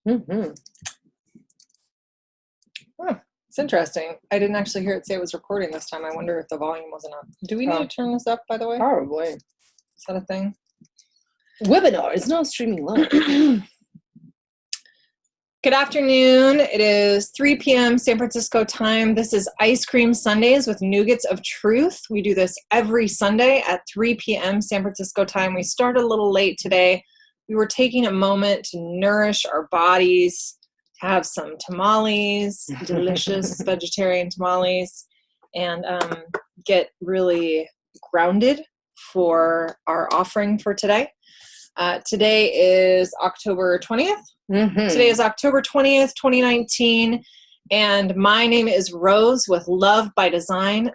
Mm-hmm. Huh. It's interesting. I didn't actually hear it say it was recording this time. I wonder if the volume wasn't up. Do we need to turn this up, by the way? Probably. Is that a thing? Webinar is not streaming live. Good afternoon. It is 3 p.m. San Francisco time. This is Ice Cream Sundays with Nougats of Truth. We do this every Sunday at 3 p.m. San Francisco time. We started a little late today. We were taking a moment to nourish our bodies, to have some tamales, delicious vegetarian tamales, and get really grounded for our offering for today. Today is October 20th. Mm-hmm. Today is October 20th, 2019, and my name is Rose with Love by Design.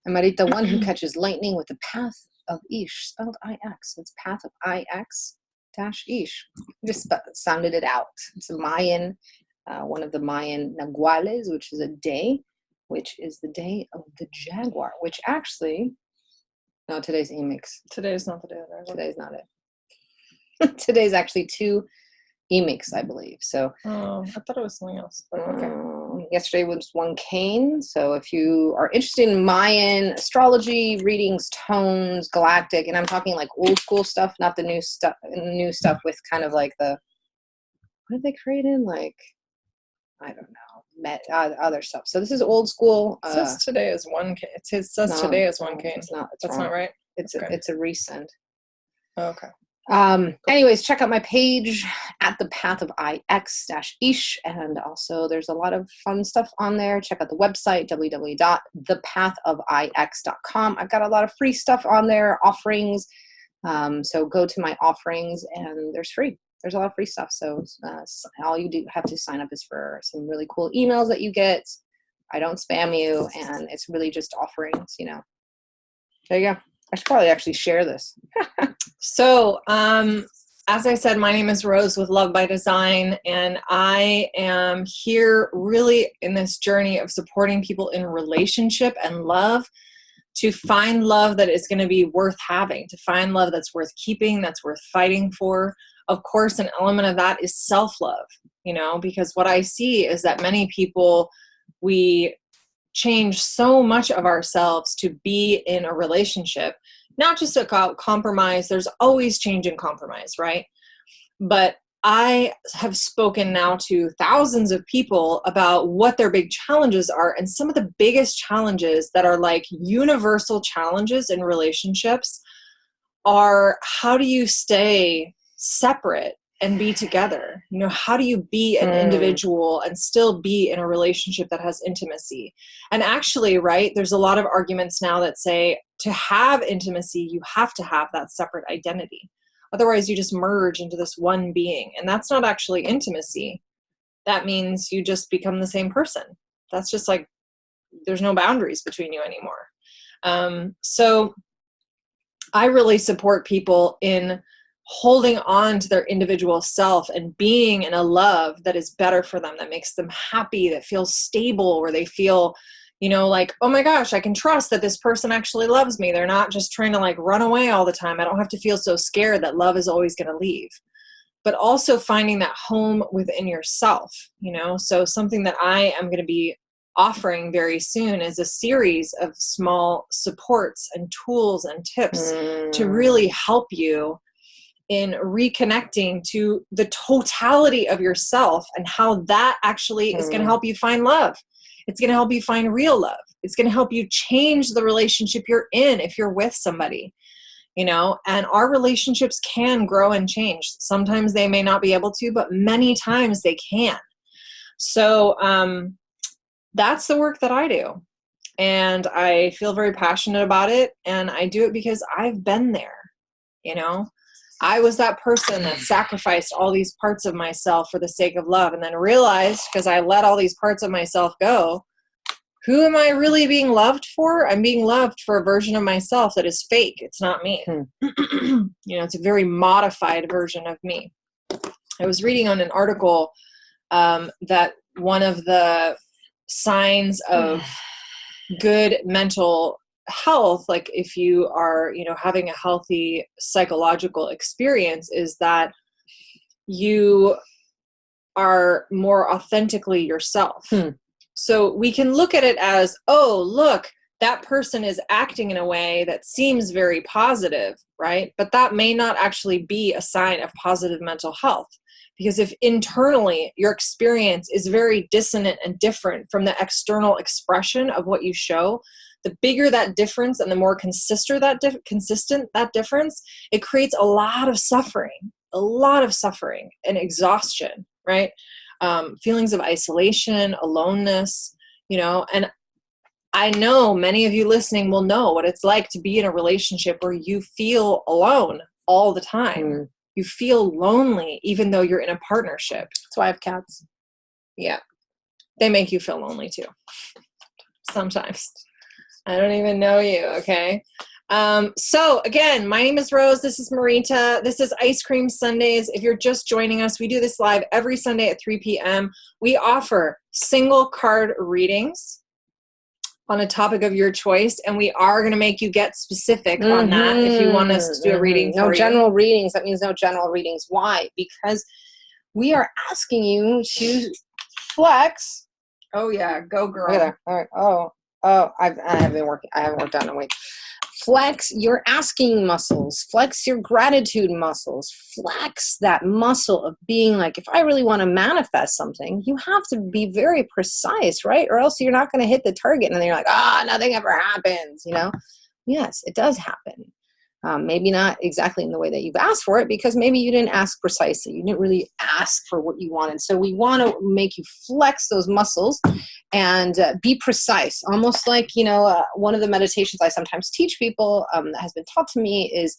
And Marita, one who catches lightning with the path of Ish, spelled I-X. So it's path of I-X dash Ish. Just sounded it out. It's a Mayan, one of the Mayan Naguales, which is a day, which is the day of the jaguar, which actually, no, today's Emix. Today's not the day. Today's not it. Today's actually 2 Emix, I believe. So I thought it was something else. But okay. Yesterday was 1 Cain. So if you are interested in Mayan astrology, readings, tones, galactic, and I'm talking like old school stuff, not the new stuff. New stuff with kind of like the, what did they create in? Like, I don't know, other stuff. So this is old school. It says today is 1 Cain. It says today is 1 Cain. It's not. That's not right. It's a resend. Oh, okay. Anyways, check out my page at the path of IX-ish, and also there's a lot of fun stuff on there. Check out the website, www.thepathofix.com. I've got a lot of free stuff on there, offerings. So go to my offerings and there's a lot of free stuff. So all you do have to sign up is for some really cool emails that you get. I don't spam you, and it's really just offerings, you know. There you go. I should probably actually share this. So, as I said, my name is Rose with Love by Design, and I am here really in this journey of supporting people in relationship and love to find love that is going to be worth having, to find love that's worth keeping, that's worth fighting for. Of course, an element of that is self-love, you know, because what I see is that many people, we change so much of ourselves to be in a relationship, not just about compromise. There's always change and compromise, right? But I have spoken now to thousands of people about what their big challenges are. And some of the biggest challenges that are like universal challenges in relationships are, how do you stay separate and be together? You know, how do you be an individual and still be in a relationship that has intimacy? And actually, right, there's a lot of arguments now that say to have intimacy, you have to have that separate identity. Otherwise, you just merge into this one being. And that's not actually intimacy. That means you just become the same person. That's just like, there's no boundaries between you anymore. So I really support people in holding on to their individual self and being in a love that is better for them, that makes them happy, that feels stable, where they feel, you know, like, oh my gosh, I can trust that this person actually loves me. They're not just trying to like run away all the time. I don't have to feel so scared that love is always going to leave. But also finding that home within yourself, you know. So something that I am going to be offering very soon is a series of small supports and tools and tips to really help you in reconnecting to the totality of yourself and how that actually is going to help you find love. It's going to help you find real love. It's going to help you change the relationship you're in if you're with somebody, you know. And our relationships can grow and change. Sometimes they may not be able to, but many times they can. So that's the work that I do. And I feel very passionate about it. And I do it because I've been there, you know. I was that person that sacrificed all these parts of myself for the sake of love, and then realized, because I let all these parts of myself go, who am I really being loved for? I'm being loved for a version of myself that is fake. It's not me. You know, it's a very modified version of me. I was reading on an article that one of the signs of good mental health, like if you are, you know, having a healthy psychological experience, is that you are more authentically yourself. So we can look at it as, oh, look, that person is acting in a way that seems very positive, right? But that may not actually be a sign of positive mental health. Because if internally your experience is very dissonant and different from the external expression of what you show, the bigger that difference and the more consistent that difference, it creates a lot of suffering and exhaustion, right? Feelings of isolation, aloneness, and I know many of you listening will know what it's like to be in a relationship where you feel alone all the time. You feel lonely even though you're in a partnership. That's why I have cats. Yeah. They make you feel lonely too. Sometimes. I don't even know you, okay? So again, my name is Rose. This is Marita. This is Ice Cream Sundays. If you're just joining us, we do this live every Sunday at 3 p.m. We offer single card readings on a topic of your choice, and we are going to make you get specific on that if you want us to do a reading for you. No general readings. That means no general readings. Why? Because we are asking you to flex. Oh yeah, go girl. Look at that. All right. Oh, I haven't worked on it in a week. Flex your asking muscles. Flex your gratitude muscles. Flex that muscle of being like, if I really want to manifest something, you have to be very precise, right? Or else you're not going to hit the target. And then you're like, nothing ever happens, Yes, it does happen. Maybe not exactly in the way that you've asked for it, because maybe you didn't ask precisely. You didn't really ask for what you wanted. So we want to make you flex those muscles and be precise. Almost like, one of the meditations I sometimes teach people that has been taught to me is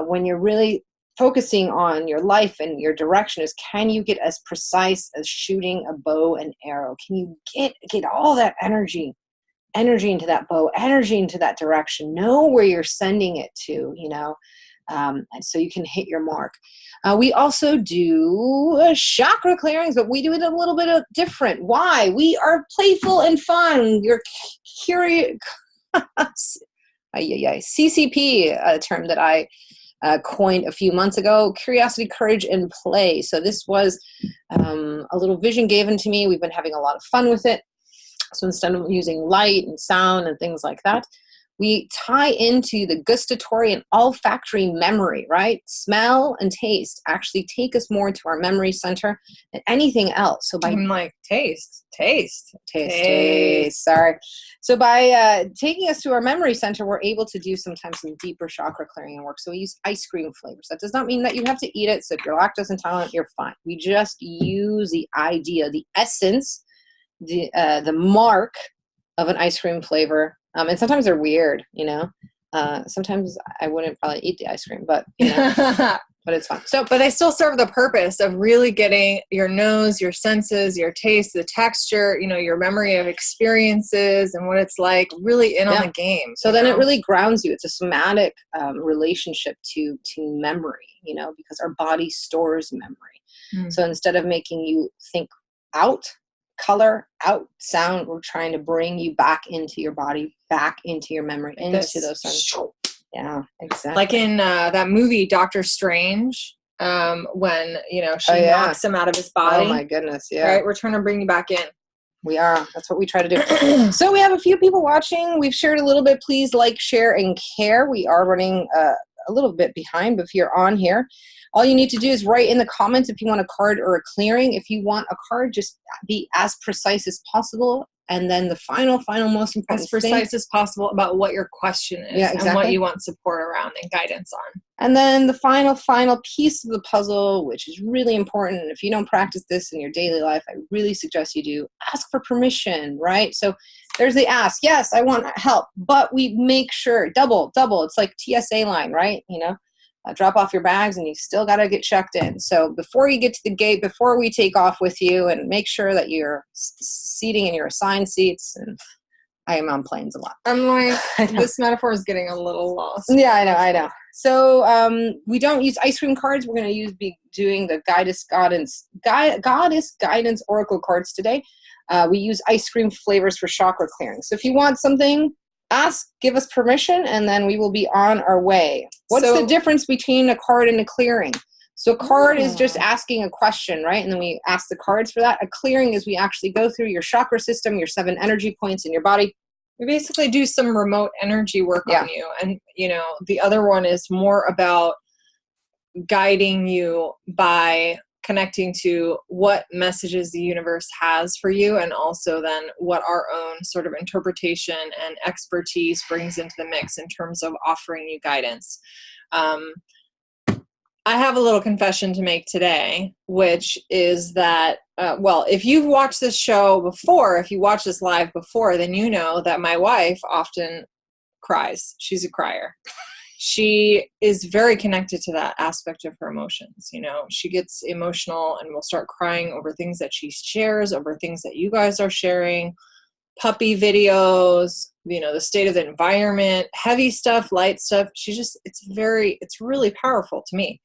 when you're really focusing on your life and your direction is, can you get as precise as shooting a bow and arrow? Can you get all that energy into that bow, energy into that direction, know where you're sending it to, and so you can hit your mark. We also do chakra clearings, but we do it a little bit different. Why? We are playful and fun. You're curious. CCP, a term that I coined a few months ago, curiosity, courage, and play. So this was a little vision given to me. We've been having a lot of fun with it. So instead of using light and sound and things like that, we tie into the gustatory and olfactory memory, right? Smell and taste actually take us more to our memory center than anything else. So by taste. Sorry. So by taking us to our memory center, we're able to do sometimes some deeper chakra clearing and work. So we use ice cream flavors. That does not mean that you have to eat it. So if you're lactose intolerant, you're fine. We just use the idea, the essence, the mark of an ice cream flavor. And sometimes they're weird, sometimes I wouldn't probably eat the ice cream, but, but it's fun. So, but they still serve the purpose of really getting your nose, your senses, your taste, the texture, your memory of experiences and what it's like really in on the game. So then it really grounds you. It's a somatic relationship to memory, because our body stores memory. So instead of making you think out, color, out, sound, we're trying to bring you back into your body, back into your memory, into those sounds. Yeah, exactly. Like in that movie Doctor Strange, when she knocks him out of his body. Oh my goodness, yeah. Right, we're trying to bring you back in. We are. That's what we try to do. So we have a few people watching. We've shared a little bit. Please like, share, and care. We are running a little bit behind, but if you're on here, all you need to do is write in the comments if you want a card or a clearing. If you want a card, just be as precise as possible. And then the final most important as precise as possible about what your question is and what you want support around and guidance on. And then the final piece of the puzzle, which is really important. And if you don't practice this in your daily life, I really suggest you do. Ask for permission, right? So there's the ask. Yes, I want help, but we make sure double. It's like TSA line, right? Drop off your bags and you still got to get checked in. So before you get to the gate, before we take off with you, and make sure that you're seating in your assigned seats. And I am on planes a lot. I'm like, this metaphor is getting a little lost. Yeah, I know. So we don't use ice cream cards. We're going to be doing the Goddess Guidance Oracle cards today. We use ice cream flavors for chakra clearing. So if you want something, ask, give us permission, and then we will be on our way. What's the difference between a card and a clearing? So a card is just asking a question, right? And then we ask the cards for that. A clearing is we actually go through your chakra system, your 7 energy points in your body. We basically do some remote energy work on you. And, you know, the other one is more about guiding you by connecting to what messages the universe has for you, and also then what our own sort of interpretation and expertise brings into the mix in terms of offering you guidance. I have a little confession to make today, which is that, well, if you've watched this show before, if you watch this live before, then you know that my wife often cries. She's a crier. She is very connected to that aspect of her emotions. You know, she gets emotional and will start crying over things that she shares, over things that you guys are sharing, puppy videos, you know, the state of the environment, heavy stuff, light stuff. It's really powerful to me.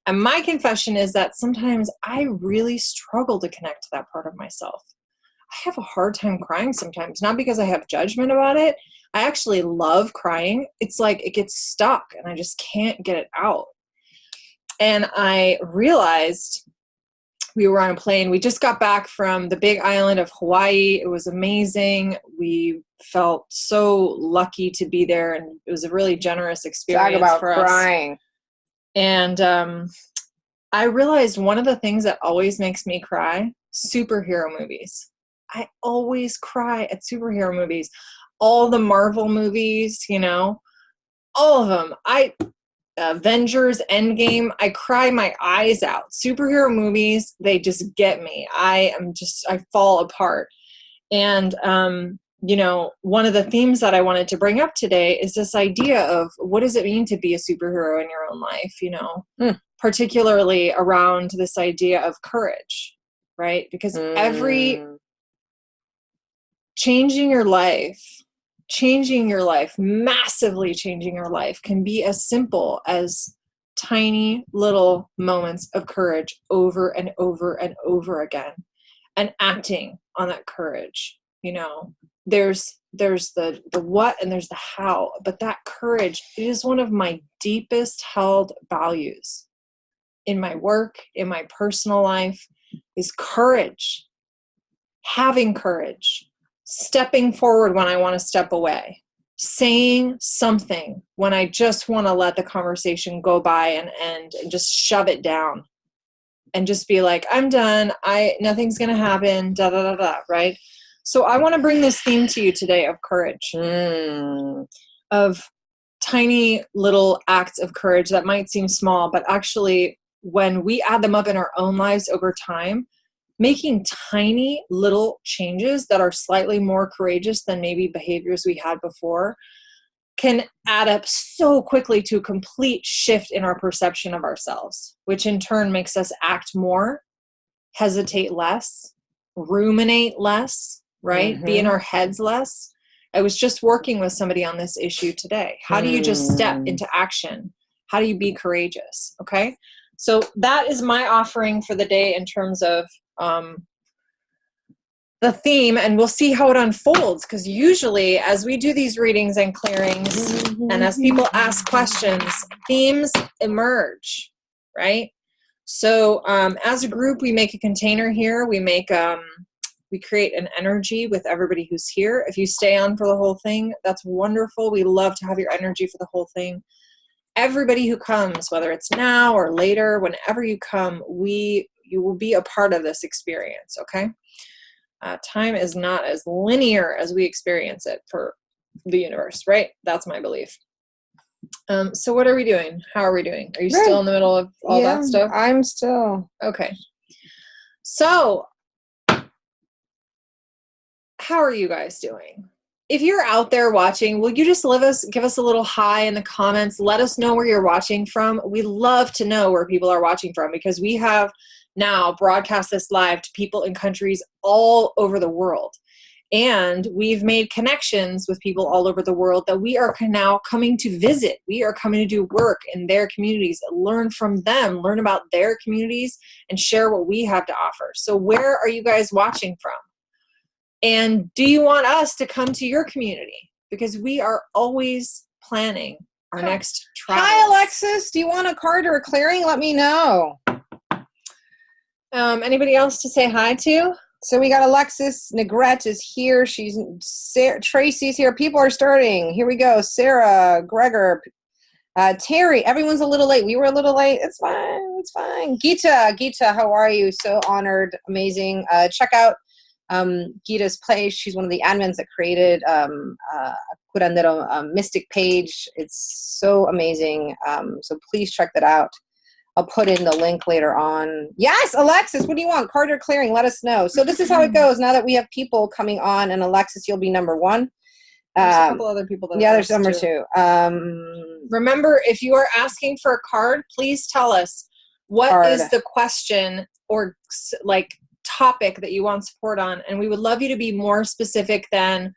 And my confession is that sometimes I really struggle to connect to that part of myself. I have a hard time crying sometimes, not because I have judgment about it. I actually love crying. It's like it gets stuck and I just can't get it out. And I realized we were on a plane. We just got back from the big island of Hawaii. It was amazing. We felt so lucky to be there, and it was a really generous experience for us. Talk about crying. And I realized one of the things that always makes me cry, superhero movies. I always cry at superhero movies. All the Marvel movies, you know, all of them. Avengers, Endgame, I cry my eyes out. Superhero movies, they just get me. I fall apart. And, you know, one of the themes that I wanted to bring up today is this idea of what does it mean to be a superhero in your own life, you know, particularly around this idea of courage, right? Because changing your life, massively changing your life can be as simple as tiny little moments of courage over and over and over again, and acting on that courage. You know, there's the what and there's the how, but that courage is one of my deepest held values in my work, in my personal life, is courage, having courage, stepping forward when I want to step away, saying something when I just want to let the conversation go by and end and just shove it down and just be like, I'm done. Nothing's going to happen, da, da, da, da, right? So I want to bring this theme to you today of courage, of tiny little acts of courage that might seem small, but actually when we add them up in our own lives over time, making tiny little changes that are slightly more courageous than maybe behaviors we had before can add up so quickly to a complete shift in our perception of ourselves, which in turn makes us act more, hesitate less, ruminate less, right? Be in our heads less. I was just working with somebody on this issue today. How do you just step into action? How do you be courageous? Okay. So that is my offering for the day in terms of the theme, and we'll see how it unfolds, because usually as we do these readings and clearings and as people ask questions, themes emerge, right? So as a group, we make a container here. We create an energy with everybody who's here. If you stay on for the whole thing, that's wonderful. We love to have your energy for the whole thing. Everybody who comes, whether it's now or later, whenever you come, you will be a part of this experience, okay? Time is not as linear as we experience it for the universe, right? That's my belief. So what are we doing? How are we doing? Are you still in the middle of all that stuff? I'm still. Okay. So how are you guys doing? If you're out there watching, will you just give us a little hi in the comments? Let us know where you're watching from. We love to know where people are watching from, because we have now broadcast this live to people in countries all over the world. And we've made connections with people all over the world that we are now coming to visit. We are coming to do work in their communities, learn from them, learn about their communities, and share what we have to offer. So where are you guys watching from? And do you want us to come to your community? Because we are always planning our next travel. Hi, Alexis. Do you want a card or a clearing? Let me know. Anybody else to say hi to? So we got Alexis Nougats is here. Tracy's here. People are starting. Here we go. Sarah, Gregor, Terry. Everyone's a little late. We were a little late. It's fine. It's fine. Gita, how are you? So honored. Amazing. Check out Gita's place. She's one of the admins that created Curandero Mystic page. It's so amazing. So please check that out. I'll put in the link later on. Yes, Alexis, what do you want? Card or clearing? Let us know. So this is how it goes. Now that we have people coming on, and Alexis, you'll be number one. There's a couple other people that there's number two. Remember, if you are asking for a card, please tell us what is the question or like topic that you want support on, and we would love you to be more specific than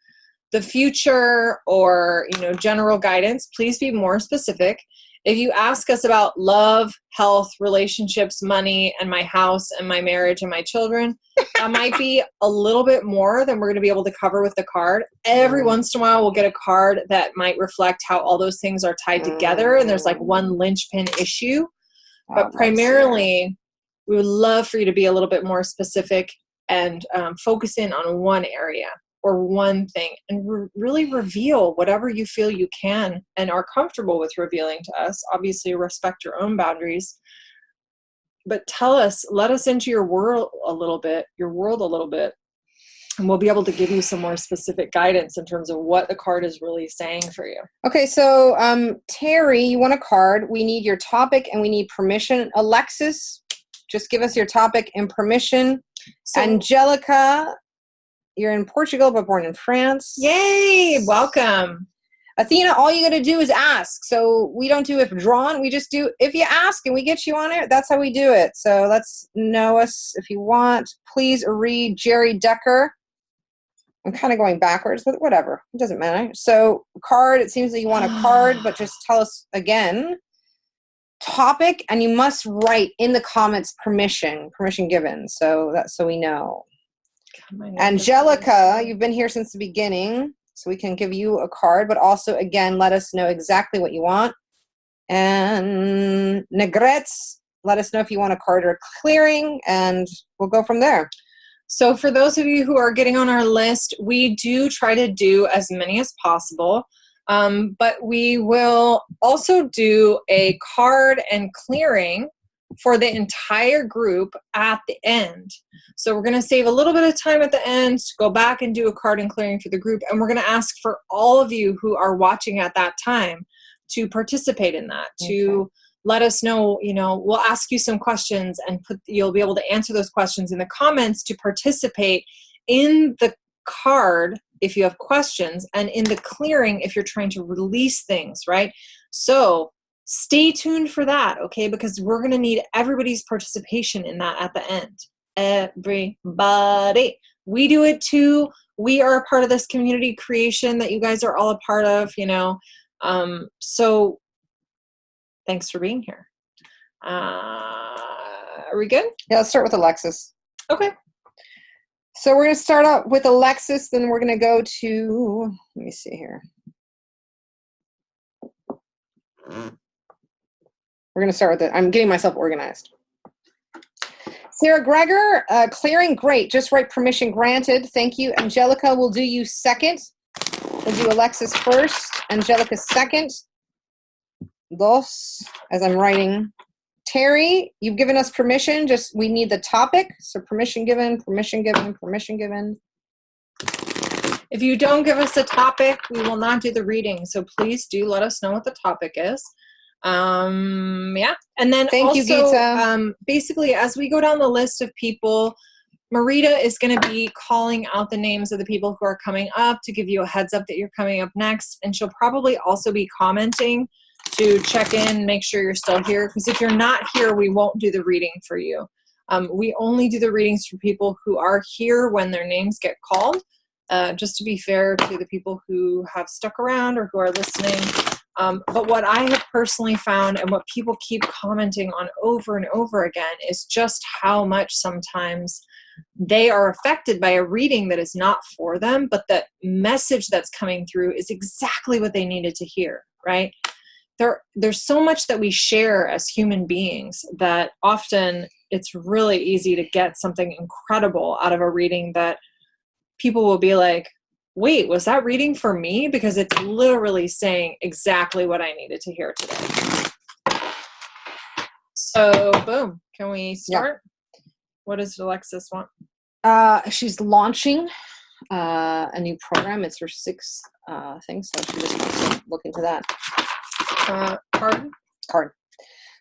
the future or general guidance. Please be more specific. If you ask us about love, health, relationships, money, and my house and my marriage and my children, that might be a little bit more than we're going to be able to cover with the card. Every once in a while, we'll get a card that might reflect how all those things are tied together, and there's like one linchpin issue. But primarily, we would love for you to be a little bit more specific and focus in on one area or one thing, and really reveal whatever you feel you can and are comfortable with revealing to us. Obviously, respect your own boundaries, but tell us, let us into your world a little bit, and we'll be able to give you some more specific guidance in terms of what the card is really saying for you. Okay, so Terry, you want a card. We need your topic and we need permission. Alexis, just give us your topic and permission. So, Angelica, you're in Portugal, but born in France. Yay! Welcome. Athena, all you got to do is ask. So we don't do if drawn. We just do if you ask and we get you on it. That's how we do it. So let's know us if you want. Please read Jerry Decker. I'm kind of going backwards, but whatever. It doesn't matter. So card, it seems that you want a card, but just tell us again. Topic, and you must write in the comments permission given. So we know. Angelica, you've been here since the beginning, so we can give you a card, but also, again, let us know exactly what you want. And Nougats, let us know if you want a card or clearing, and we'll go from there. So for those of you who are getting on our list, we do try to do as many as possible, but we will also do a card and clearing for the entire group at the end. So we're going to save a little bit of time at the end to go back and do a card and clearing for the group. And we're going to ask for all of you who are watching at that time to participate in that, to let us know, we'll ask you some questions and you'll be able to answer those questions in the comments to participate in the card if you have questions, and in the clearing if you're trying to release things, right? So stay tuned for that, okay? Because we're going to need everybody's participation in that at the end. Everybody. We do it too. We are a part of this community creation that you guys are all a part of, So thanks for being here. Are we good? Yeah, let's start with Alexis. Okay. So we're going to start out with Alexis, then we're going to go to, let me see here. We're going to start with it. I'm getting myself organized. Sarah Gregor, clearing, great. Just write permission granted. Thank you. Angelica, we'll do you second. We'll do Alexis first. Angelica second. Dos, as I'm writing. Terry, you've given us permission. Just we need the topic. So permission given, permission given, permission given. If you don't give us a topic, we will not do the reading. So please do let us know what the topic is. Yeah. And then Thank you, Gita. Basically, as we go down the list of people, Marita is going to be calling out the names of the people who are coming up to give you a heads up that you're coming up next. And she'll probably also be commenting to check in, make sure you're still here. Because if you're not here, we won't do the reading for you. We only do the readings for people who are here when their names get called, just to be fair to the people who have stuck around or who are listening. But what I have personally found, and what people keep commenting on over and over again, is just how much sometimes they are affected by a reading that is not for them, but the message that's coming through is exactly what they needed to hear, right? There's so much that we share as human beings that often it's really easy to get something incredible out of a reading that people will be like, wait, was that reading for me? Because it's literally saying exactly what I needed to hear today. So boom, can we start? Yeah. What does Alexis want? She's launching a new program. It's her 6th thing, so she just wants to look into that. Card.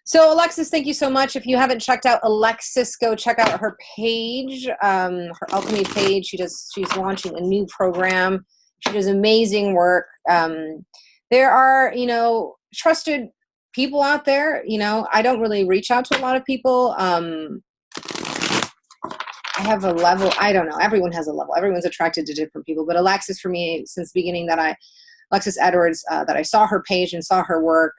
So Alexis, thank you so much. If you haven't checked out Alexis, go check out her page, her alchemy page. She's launching a new program. She does amazing work. There are, trusted people out there. I don't really reach out to a lot of people. I have a level. I don't know. Everyone has a level. Everyone's attracted to different people. But Alexis, for me, since the beginning Alexis Edwards, that I saw her page and saw her work,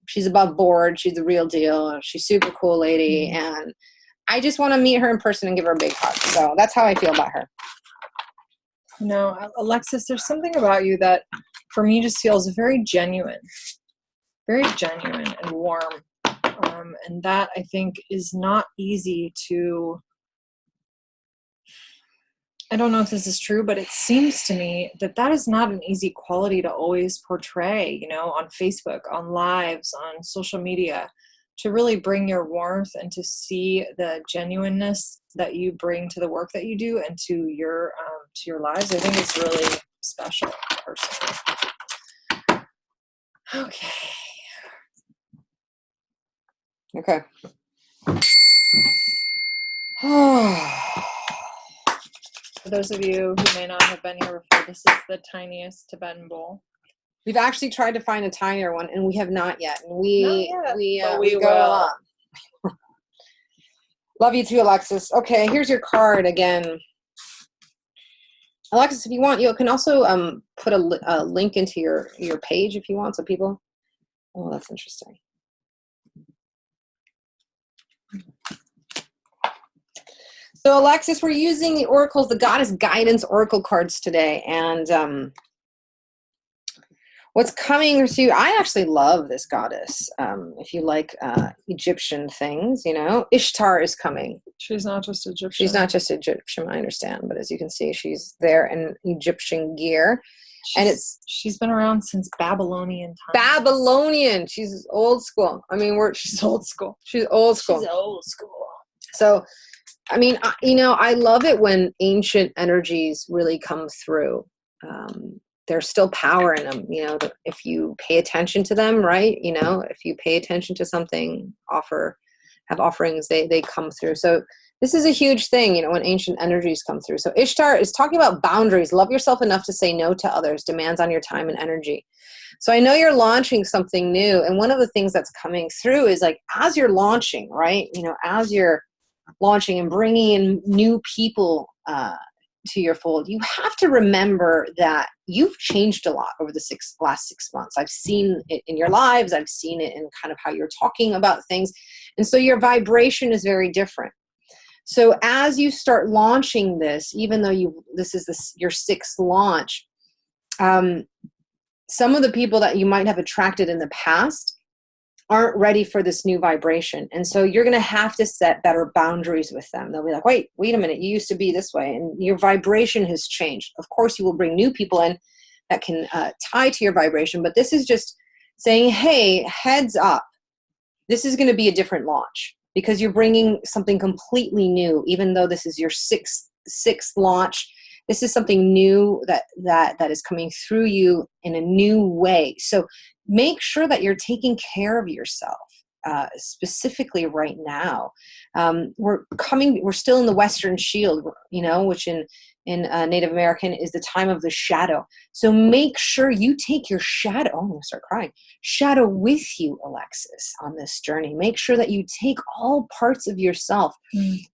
she's above board. She's the real deal. She's super cool lady. And I just want to meet her in person and give her a big hug. So that's how I feel about her. Alexis, there's something about you that for me just feels very genuine and warm. And that I think is not easy to, I don't know if this is true, but it seems to me that is not an easy quality to always portray, on Facebook, on lives, on social media, to really bring your warmth and to see the genuineness that you bring to the work that you do and to your lives. I think it's really special, personally. Okay. For those of you who may not have been here before, this is the tiniest Tibetan bowl. We've actually tried to find a tinier one, and we have not yet. And we will. Love you too, Alexis. Okay, here's your card again. Alexis, if you want, you can also put a link into your page if you want, so people. Oh, that's interesting. So Alexis, we're using the oracles, the Goddess Guidance Oracle cards today, and what's coming to you, I actually love this goddess. If you like Egyptian things, Ishtar is coming. She's not just Egyptian. She's not just Egyptian, I understand, but as you can see, she's there in Egyptian gear. She's been around since Babylonian times. Babylonian. She's old school. I mean, she's old school. She's old school. So, I mean, I love it when ancient energies really come through. There's still power in them, if you pay attention to them, right? If you pay attention to something, have offerings, they come through. So this is a huge thing, when ancient energies come through. So Ishtar is talking about boundaries. Love yourself enough to say no to others, demands on your time and energy. So I know you're launching something new. And one of the things that's coming through is like, as you're launching, right? As you're launching and bringing in new people, to your fold, you have to remember that you've changed a lot over the last 6 months. I've seen it in your lives. I've seen it in kind of how you're talking about things. And so your vibration is very different. So as you start launching this, even though this is your 6th launch, some of the people that you might have attracted in the past aren't ready for this new vibration. And so you're going to have to set better boundaries with them. They'll be like, wait a minute, you used to be this way. And your vibration has changed. Of course, you will bring new people in that can tie to your vibration. But this is just saying, hey, heads up. This is going to be a different launch because you're bringing something completely new. Even though this is your sixth launch, this is something new that is coming through you in a new way. So make sure that you're taking care of yourself, specifically right now. We're still in the Western Shield, which in Native American is the time of the shadow. So make sure you take your shadow, I'm going to start crying, shadow with you, Alexis, on this journey. Make sure that you take all parts of yourself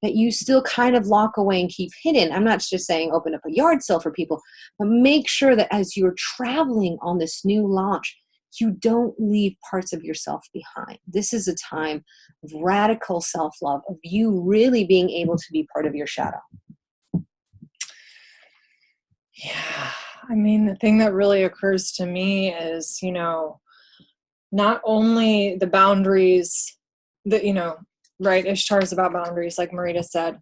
that you still kind of lock away and keep hidden. I'm not just saying open up a yard sale for people, but make sure that as you're traveling on this new launch, you don't leave parts of yourself behind. This is a time of radical self-love, of you really being able to be part of your shadow. Yeah. I mean, the thing that really occurs to me is, not only the boundaries that, right? Ishtar is about boundaries, like Marita said.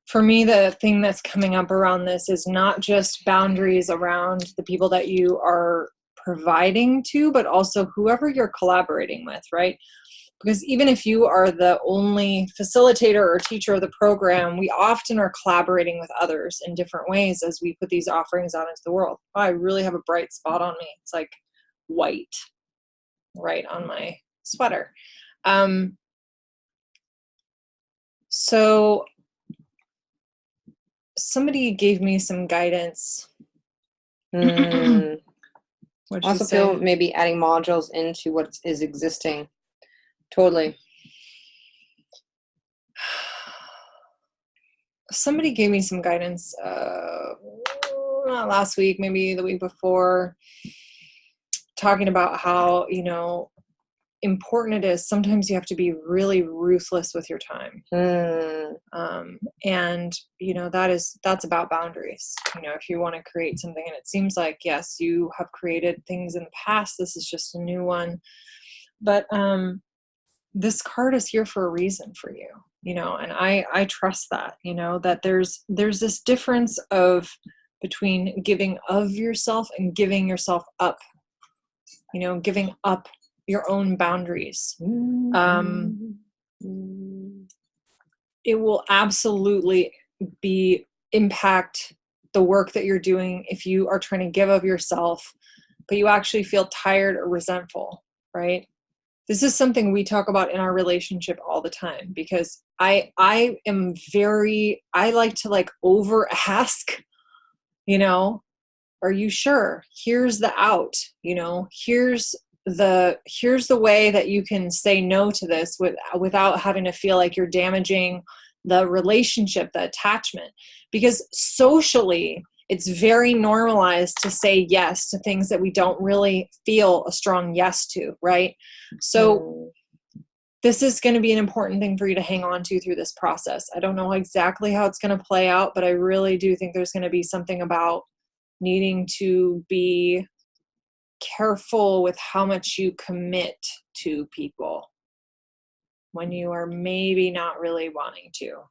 For me, the thing that's coming up around this is not just boundaries around the people that you are providing to, but also whoever you're collaborating with, right? Because even if you are the only facilitator or teacher of the program, we often are collaborating with others in different ways as we put these offerings out into the world. Oh, I really have a bright spot on me. It's like white right on my sweater. So somebody gave me some guidance. Also feel maybe adding modules into what is existing. Totally. Somebody gave me some guidance not last week, maybe the week before, talking about how, you know, important it is. Sometimes you have to be really ruthless with your time. And, you know, that's about boundaries. You know, if you want to create something, and it seems like, yes, you have created things in the past, this is just a new one. But this card is here for a reason for you, you know, and I trust that, you know, that there's this difference between giving of yourself and giving yourself up, you know, giving up your own boundaries. It will absolutely impact the work that you're doing if you are trying to give of yourself, but you actually feel tired or resentful, right? This is something we talk about in our relationship all the time, because I like to like over ask, you know, are you sure? Here's the out, you know, here's the way that you can say no to this without having to feel like you're damaging the relationship, the attachment. Because socially, it's very normalized to say yes to things that we don't really feel a strong yes to, right? So this is going to be an important thing for you to hang on to through this process. I don't know exactly how it's going to play out, but I really do think there's going to be something about needing to be careful with how much you commit to people when you are maybe not really wanting to.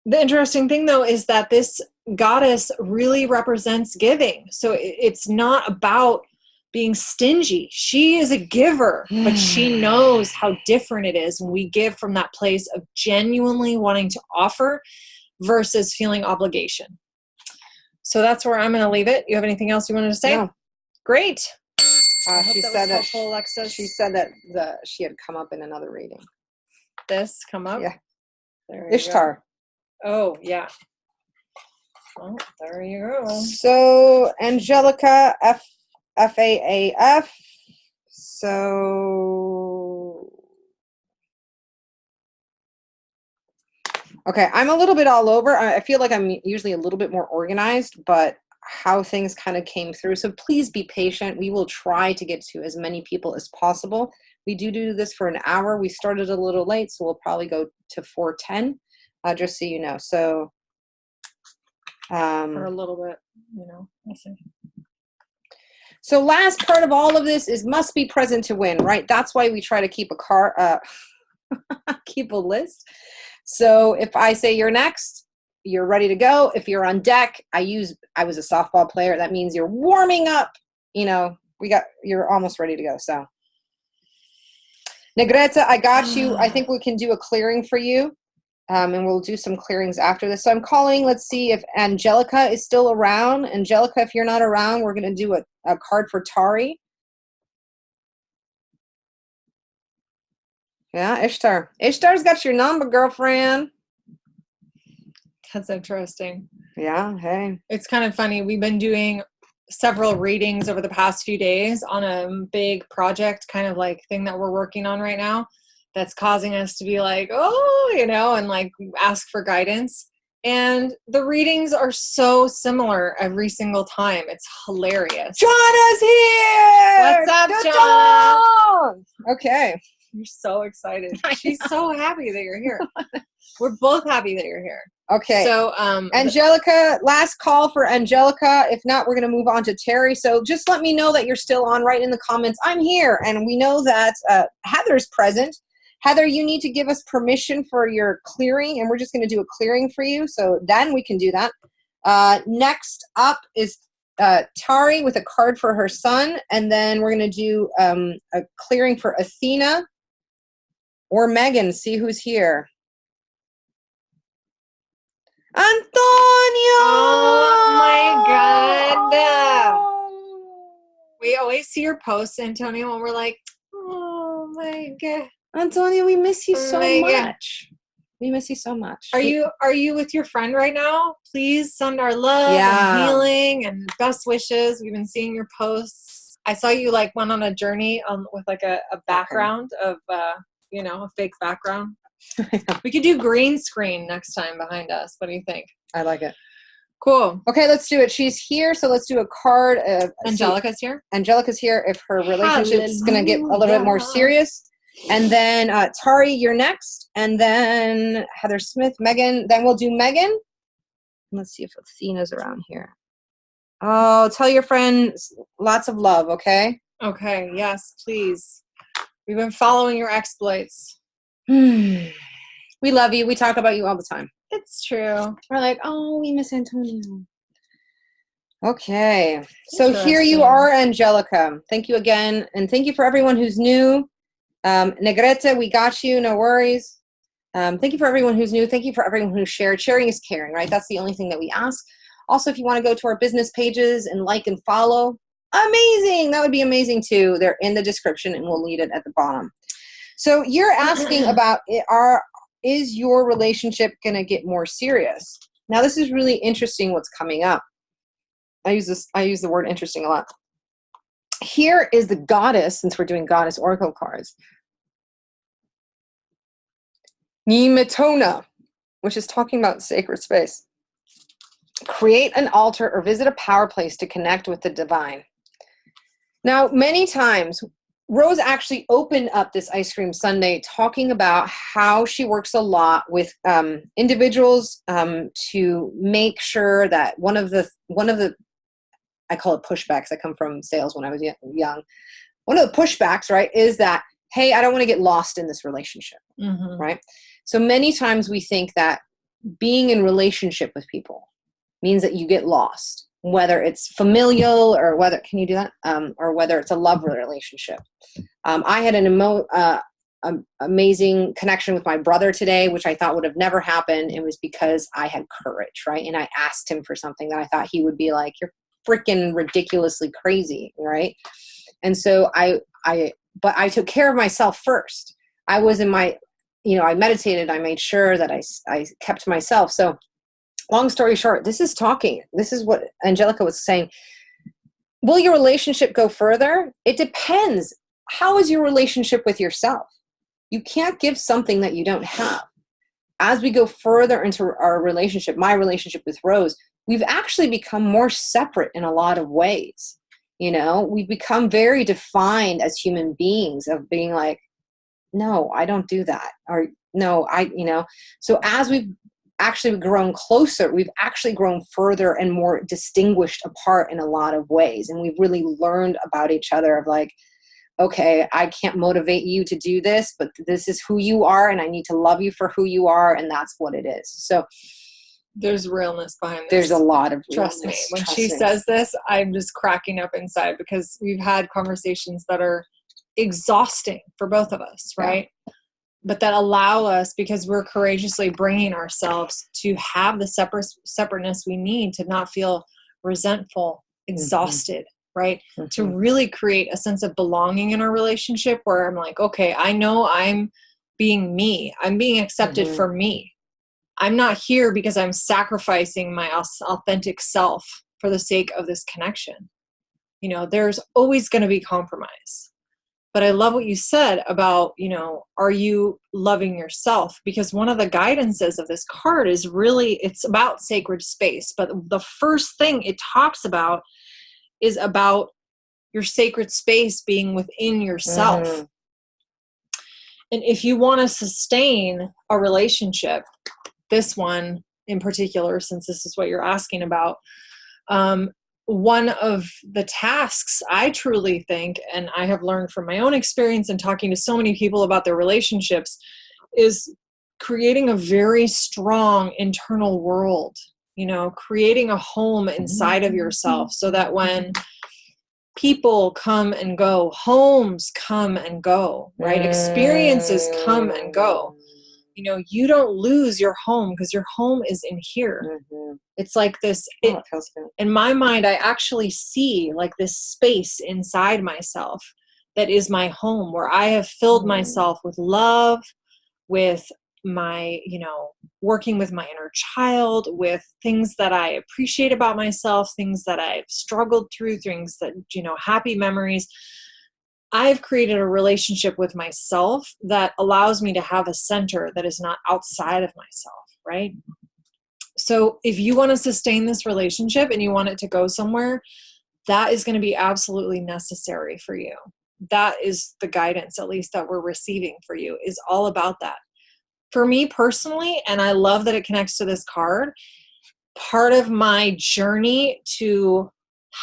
The interesting thing, though, is that this goddess really represents giving. So it's not about being stingy. She is a giver, but she knows how different it is when we give from that place of genuinely wanting to offer versus feeling obligation. So that's where I'm going to leave it. You have anything else you wanted to say? No. Great. She said that she had come up in another reading. This come up? Yeah. There Ishtar. Go. Oh, yeah. Well, there you go. So, Angelica, F-A-A-F. So, okay, I'm a little bit all over. I feel like I'm usually a little bit more organized, but how things kind of came through. So please be patient. We will try to get to as many people as possible. We do this for an hour. We started a little late, so we'll probably go to 4:10. Just so you know. So, for a little bit, you know, we'll see. So last part of all of this is must be present to win, right? That's why we try to keep keep a list. So if I say you're next, you're ready to go. If you're on deck, I was a softball player. That means you're warming up. You know, you're almost ready to go. So, Nougats, I got you. I think we can do a clearing for you. And we'll do some clearings after this. So I'm calling, let's see if Angelica is still around. Angelica, if you're not around, we're going to do a card for Tari. Yeah, Ishtar. Ishtar's got your number, girlfriend. That's interesting. Yeah, hey. It's kind of funny. We've been doing several readings over the past few days on a big project kind of like thing that we're working on right now. That's causing us to be like, oh, you know, and like ask for guidance. And the readings are so similar every single time. It's hilarious. Jonna's here! What's up, Jonna? Okay. You're so excited. She's so happy that you're here. We're both happy that you're here. Okay. So, Angelica, last call for Angelica. If not, we're going to move on to Terry. So just let me know that you're still on. Right in the comments, I'm here. And we know that Heather's present. Heather, you need to give us permission for your clearing, and we're just going to do a clearing for you. So then we can do that. Next up is Tari with a card for her son, and then we're going to do a clearing for Athena or Megan. See who's here. Antonio! Oh my God. We always see your posts, Antonio, and we're like, oh my God. Antonio, we miss you so my God. much. We miss you so much. Are you with your friend right now? Please send our love and healing and best wishes. We've been seeing your posts. I saw you like went on a journey with like a background of a fake background. We could do green screen next time behind us. What do you think? I like it. Cool. Okay, let's do it. She's here, so let's do a card. Angelica's here. Angelica's here if her relationship's going to get a little bit more serious. And then Tari, you're next. And then Heather Smith, Megan. Then we'll do Megan. Let's see if Athena's around here. Oh, tell your friends lots of love, okay? Okay, yes, please. We've been following your exploits. We love you. We talk about you all the time. It's true. We're like, oh, we miss Antonio. Okay. So here you are, Angelica. Thank you again. And thank you for everyone who's new. Negrete, we got you. No worries. Thank you for everyone who's new. Thank you for everyone who shared. Sharing is caring, right? That's the only thing that we ask. Also, if you want to go to our business pages and like and follow, amazing. That would be amazing too. They're in the description and we'll leave it at the bottom. So you're asking about is your relationship going to get more serious? Now, this is really interesting what's coming up. I use the word interesting a lot. Here is the goddess, since we're doing goddess oracle cards. Nimetona, which is talking about sacred space. Create an altar or visit a power place to connect with the divine. Now, many times, Rose actually opened up this Ice Cream Sunday talking about how she works a lot with individuals to make sure that one of the I call it pushbacks. I come from sales when I was young. One of the pushbacks, right, is that, hey, I don't want to get lost in this relationship, right? So many times we think that being in relationship with people means that you get lost, whether it's familial or whether, can you do that? Or whether it's a love relationship. I had an amazing connection with my brother today, which I thought would have never happened. It was because I had courage, right? And I asked him for something that I thought he would be like, you're freaking ridiculously crazy, right? And so but I took care of myself first. I was in my, I meditated, I made sure that I kept myself. So long story short, this is what Angelica was saying. Will your relationship go further? It depends. How is your relationship with yourself? You can't give something that you don't have. As we go further into our relationship, my relationship with Rose, we've actually become more separate in a lot of ways. We've become very defined as human beings of being like, no, I don't do that. Or no, so as we've actually grown closer, we've actually grown further and more distinguished apart in a lot of ways. And we've really learned about each other of like, okay, I can't motivate you to do this, but this is who you are and I need to love you for who you are. And that's what it is. So there's realness behind this. There's a lot of trust me. When she says this, I'm just cracking up inside because we've had conversations that are exhausting for both of us, right? Yeah. But that allow us, because we're courageously bringing ourselves to have the separateness we need to not feel resentful, exhausted, right? To really create a sense of belonging in our relationship where I'm like, okay, I know I'm being me. I'm being accepted for me. I'm not here because I'm sacrificing my authentic self for the sake of this connection. There's always going to be compromise. But I love what you said about, are you loving yourself? Because one of the guidances of this card is really, it's about sacred space. But the first thing it talks about is about your sacred space being within yourself. And if you want to sustain a relationship, this one in particular, since this is what you're asking about, one of the tasks I truly think, and I have learned from my own experience and talking to so many people about their relationships, is creating a very strong internal world, creating a home inside of yourself so that when people come and go, homes come and go, right? Experiences come and go. You don't lose your home because your home is in here. It's like this, it feels good. In my mind, I actually see like this space inside myself that is my home, where I have filled myself with love, with my, working with my inner child, with things that I appreciate about myself, things that I've struggled through, things that, happy memories. I've created a relationship with myself that allows me to have a center that is not outside of myself, right? So if you want to sustain this relationship and you want it to go somewhere, that is going to be absolutely necessary for you. That is the guidance, at least that we're receiving for you, is all about that. For me personally, and I love that it connects to this card, part of my journey to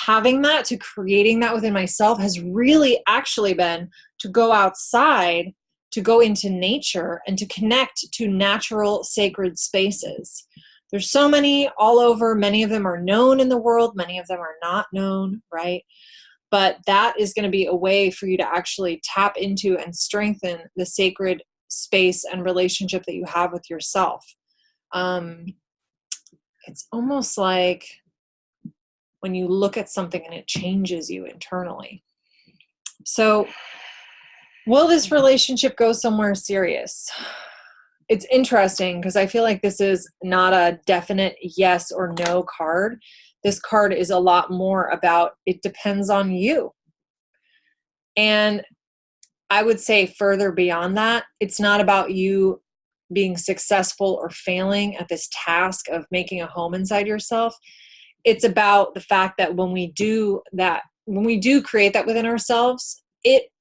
having that, to creating that within myself, has really actually been to go outside, to go into nature, and to connect to natural sacred spaces. There's so many all over. Many of them are known in the world. Many of them are not known, right? But that is going to be a way for you to actually tap into and strengthen the sacred space and relationship that you have with yourself. It's almost like when you look at something and it changes you internally. So, will this relationship go somewhere serious? It's interesting because I feel like this is not a definite yes or no card. This card is a lot more about, it depends on you. And I would say further beyond that, it's not about you being successful or failing at this task of making a home inside yourself. It's about the fact that when we do that, when we do create that within ourselves,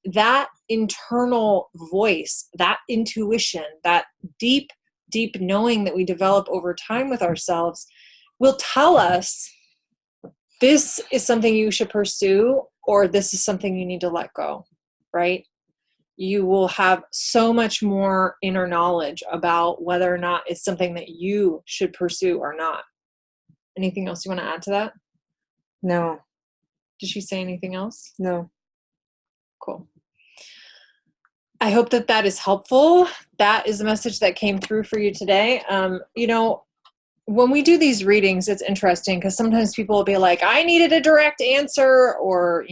that internal voice, that intuition, that deep, deep knowing that we develop over time with ourselves will tell us this is something you should pursue, or this is something you need to let go, right? You will have so much more inner knowledge about whether or not it's something that you should pursue or not. Anything else you want to add to that? No. Did she say anything else? No. Cool. I hope that is helpful. That is the message that came through for you today. When we do these readings, it's interesting because sometimes people will be like, I needed a direct answer, or,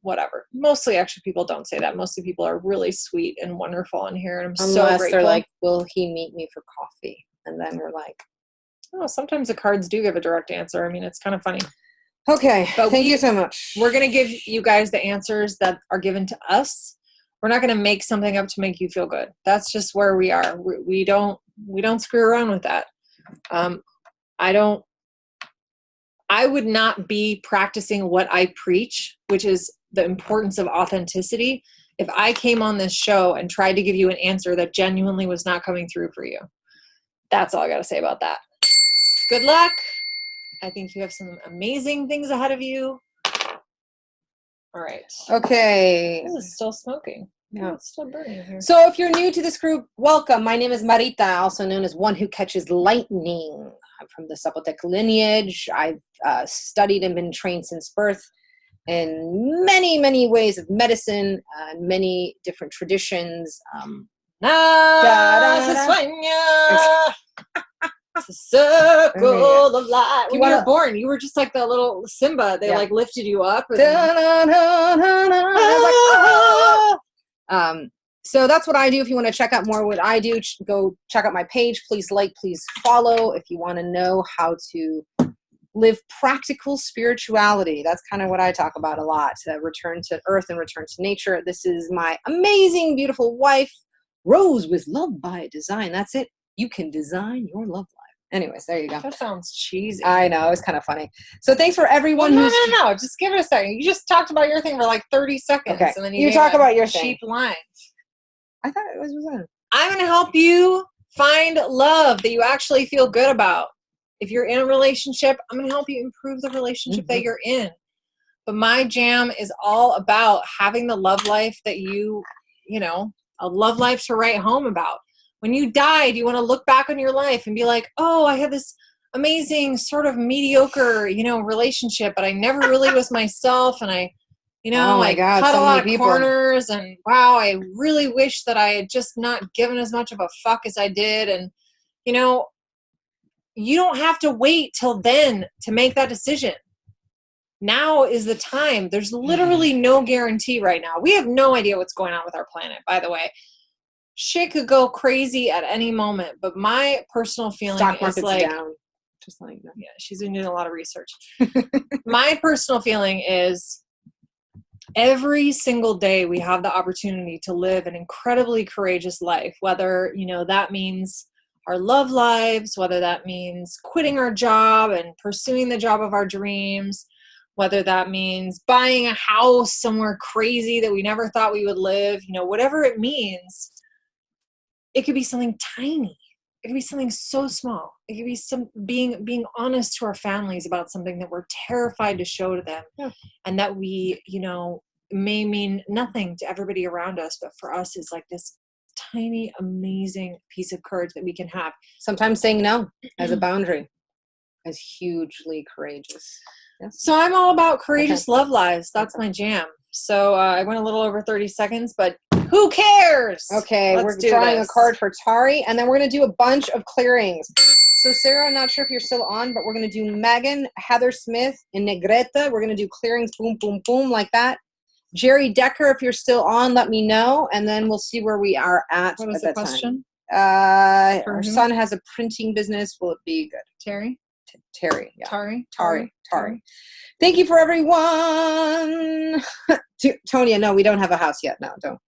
whatever. Mostly, actually, people don't say that. Mostly people are really sweet and wonderful in here. And I'm so grateful. They're like, will he meet me for coffee? And then we're like, oh, sometimes the cards do give a direct answer. I mean, it's kind of funny. Okay. But thank you so much. We're going to give you guys the answers that are given to us. We're not going to make something up to make you feel good. That's just where we are. We don't screw around with that. I would not be practicing what I preach, which is the importance of authenticity, if I came on this show and tried to give you an answer that genuinely was not coming through for you. That's all I got to say about that. Good luck. I think you have some amazing things ahead of you. All right. Okay. This is still smoking. Yeah. Oh, it's still burning in here. So if you're new to this group, welcome. My name is Marita, also known as one who catches lightning. I'm from the Zapotec lineage. I've studied and been trained since birth in many, many ways of medicine, many different traditions. It's a circle of light. When you were born, you were just like the little Simba. They like lifted you up. And so that's what I do. If you want to check out more what I do, go check out my page. Please like, please follow. If you want to know how to live practical spirituality, that's kind of what I talk about a lot. Return to earth and return to nature. This is my amazing, beautiful wife, Rose, with Love by Design. That's it. You can design your love life. Anyways, there you go. That sounds cheesy. I know. It was kind of funny. So thanks for everyone who's... No. Just give it a second. You just talked about your thing for like 30 seconds. Okay. And then you talk about your cheap line. I thought it was... I'm going to help you find love that you actually feel good about. If you're in a relationship, I'm going to help you improve the relationship that you're in. But my jam is all about having the love life that a love life to write home about. When you died, you want to look back on your life and be like, oh, I had this amazing sort of mediocre, relationship, but I never really was myself. And I cut a lot of corners, and wow, I really wish that I had just not given as much of a fuck as I did. And, you don't have to wait till then to make that decision. Now is the time. There's literally no guarantee right now. We have no idea what's going on with our planet, by the way. Shit could go crazy at any moment, but my personal feeling Stock market's is like, down. Just like that. Yeah, she's been doing a lot of research. My personal feeling is every single day we have the opportunity to live an incredibly courageous life, whether, that means our love lives, whether that means quitting our job and pursuing the job of our dreams, whether that means buying a house somewhere crazy that we never thought we would live, whatever it means. It could be something tiny. It could be something so small. It could be being honest to our families about something that we're terrified to show to them. Yeah. And that we, may mean nothing to everybody around us, but for us is like this tiny, amazing piece of courage that we can have. Sometimes saying no as a boundary is hugely courageous. Yes. So I'm all about courageous love lives. That's my jam. So I went a little over 30 seconds, but who cares? Okay, we're drawing a card for Tari, and then we're going to do a bunch of clearings. So Sarah, I'm not sure if you're still on, but we're going to do Megan, Heather Smith, and Negreta. We're going to do clearings, boom, boom, boom, like that. Jerry Decker, if you're still on, let me know, and then we'll see where we are at what was that the question? Time. Our son has a printing business. Will it be good? Terry? Terry, yeah. Tari. Thank you for everyone. Tonya, no, we don't have a house yet. No, don't.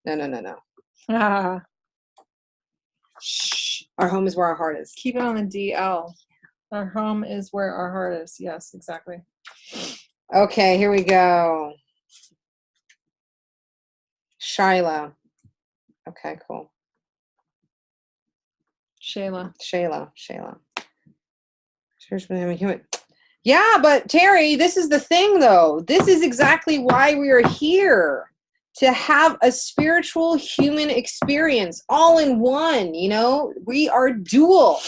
No. Shh. Our home is where our heart is. Keep it on the DL. Our home is where our heart is. Yes, exactly. Okay, here we go. Shyla. Okay, cool. Shayla. Yeah, but Terry, this is the thing, though. This is exactly why we are here. To have a spiritual human experience all in one, we are dual.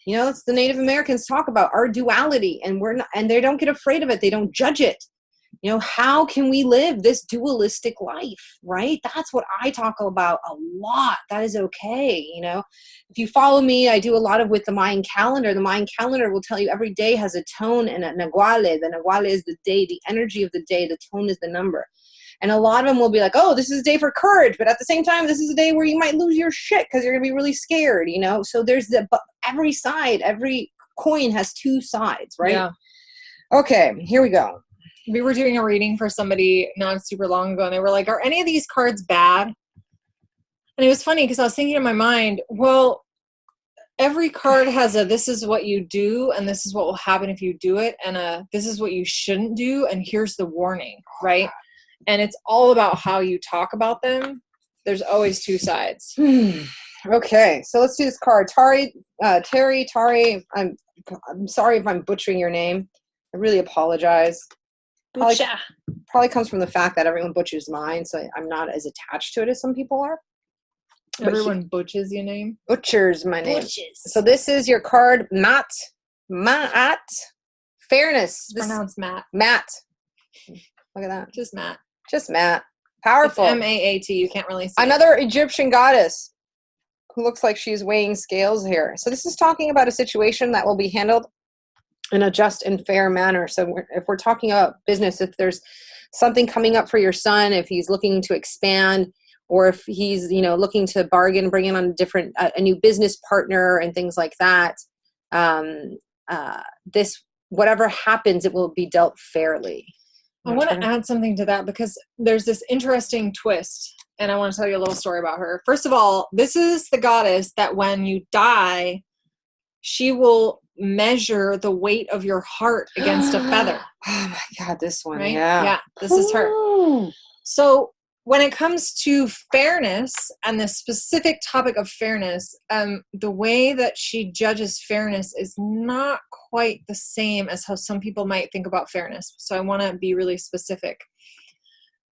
It's the Native Americans talk about our duality, and we're not, and they don't get afraid of it. They don't judge it. How can we live this dualistic life, right? That's what I talk about a lot. That is okay. If you follow me, I do a lot with the Mayan calendar. The Mayan calendar will tell you every day has a tone and a naguale. The naguale is the day, the energy of the day. The tone is the number. And a lot of them will be like, oh, this is a day for courage. But at the same time, this is a day where you might lose your shit because you're going to be really scared, So there's every side, every coin has two sides, right? Yeah. Okay, here we go. We were doing a reading for somebody not super long ago, and they were like, are any of these cards bad? And it was funny because I was thinking in my mind, well, every card has a this is what you do, and this is what will happen if you do it, and this is what you shouldn't do, and here's the warning, right? And it's all about how you talk about them. There's always two sides. Okay, so let's do this card. Terry, I'm sorry if I'm butchering your name. I really apologize. Probably comes from the fact that everyone butchers mine, so I'm not as attached to it as some people are. Everyone butchers your name? Butchers my name. So this is your card, Matt. Fairness. It's pronounced Matt. Matt. Look at that. Just Matt. Powerful. It's M-A-A-T. You can't really see Another Egyptian goddess who looks like she's weighing scales here. So this is talking about a situation that will be handled in a just and fair manner. So if we're talking about business, if there's something coming up for your son, if he's looking to expand, or if he's, looking to bargain, bring in on a new business partner and things like that, whatever happens, it will be dealt fairly. I want to add something to that because there's this interesting twist, and I want to tell you a little story about her. First of all, this is the goddess that when you die, she will measure the weight of your heart against a feather. Oh my God, this one. Right? Yeah. Yeah, this is her. So when it comes to fairness and the specific topic of fairness, the way that she judges fairness is not quite the same as how some people might think about fairness. So I want to be really specific.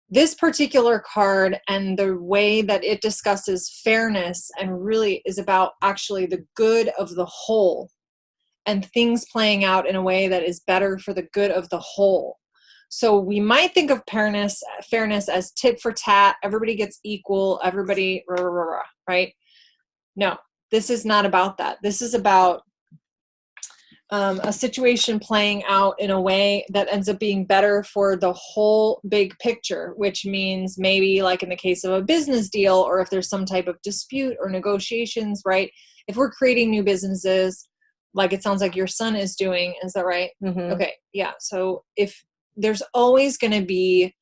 This particular card and the way that it discusses fairness and really is about actually the good of the whole and things playing out in a way that is better for the good of the whole. So we might think of fairness as tit for tat, everybody gets equal, everybody, rah, rah, rah, right? No, this is not about that. This is about a situation playing out in a way that ends up being better for the whole big picture, which means maybe like in the case of a business deal, or if there's some type of dispute or negotiations, right? If we're creating new businesses, like it sounds like your son is doing, is that right? Mm-hmm. Okay, yeah. So if there's always going to be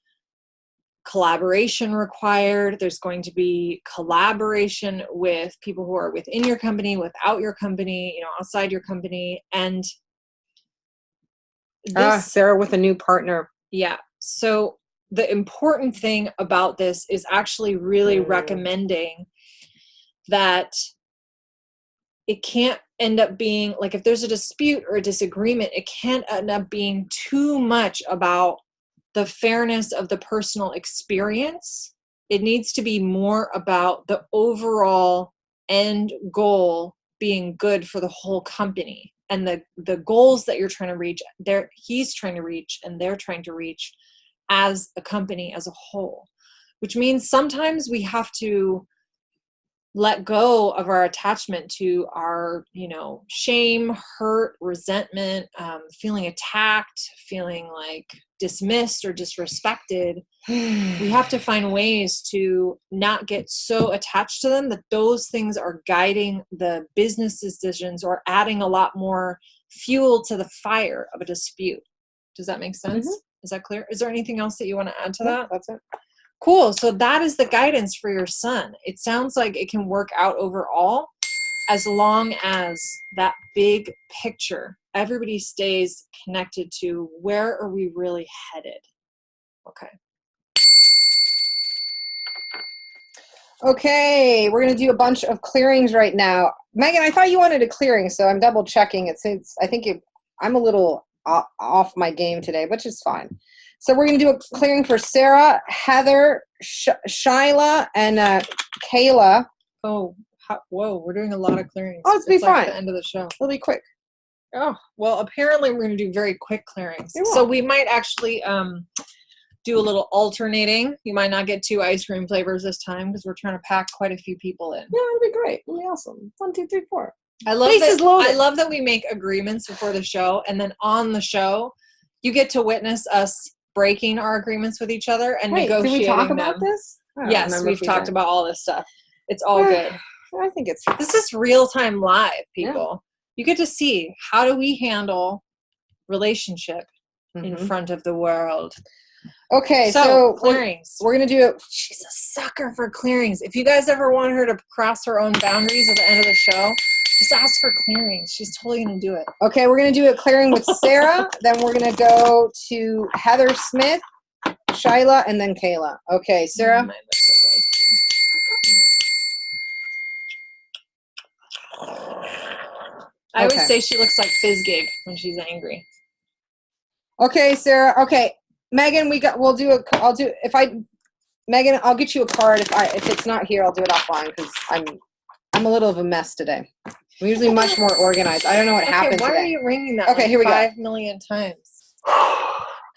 collaboration required, there's going to be collaboration with people who are within your company, without your company, outside your company. And this, Sarah with a new partner. Yeah. So the important thing about this is actually really recommending that it can't end up being like, if there's a dispute or a disagreement, it can't end up being too much about the fairness of the personal experience. It needs to be more about the overall end goal being good for the whole company, and the goals that you're trying to reach, he's trying to reach, and they're trying to reach as a company as a whole, which means sometimes we have to let go of our attachment to our, shame, hurt, resentment, feeling attacked, feeling like dismissed or disrespected. We have to find ways to not get so attached to them that those things are guiding the business decisions or adding a lot more fuel to the fire of a dispute. Does that make sense? Mm-hmm. Is that clear? Is there anything else that you want to add to that? That's it. Cool. So that is the guidance for your son. It sounds like it can work out overall as long as that big picture, everybody stays connected to where are we really headed. Okay. Okay, we're going to do a bunch of clearings right now. Megan, I thought you wanted a clearing, so I'm double checking it since I think I'm a little off my game today, which is fine. So we're going to do a clearing for Sarah, Heather, Shyla, and Kayla. Oh, whoa, we're doing a lot of clearings. Oh, it's be fine. Like the end of the show. It'll be quick. Oh, well, apparently we're going to do very quick clearings. So we might actually do a little alternating. You might not get 2 ice cream flavors this time because we're trying to pack quite a few people in. Yeah, it'll be great. It'll be awesome. 1, 2, 3, 4. I love that we make agreements before the show, and then on the show, you get to witness us breaking our agreements with each other and negotiating them. Did we talk about this? Yes, we've talked about all this stuff. It's all good. I think this is real-time live, people. Yeah. You get to see how do we handle relationship in front of the world. Okay, so clearings. We're going to do it. She's a sucker for clearings. If you guys ever want her to cross her own boundaries at the end of the show, just ask for clearings. She's totally going to do it. Okay, we're going to do a clearing with Sarah. Then we're going to go to Heather Smith, Shyla, and then Kayla. Okay, Sarah. I always say she looks like Fizzgig when she's angry. Okay, Sarah. Okay, Megan, Megan, I'll get you a card. If it's not here, I'll do it offline because I'm a little of a mess today. I'm usually much more organized. I don't know what happened today. Why are you ringing that? Okay, here we go. 5 million times.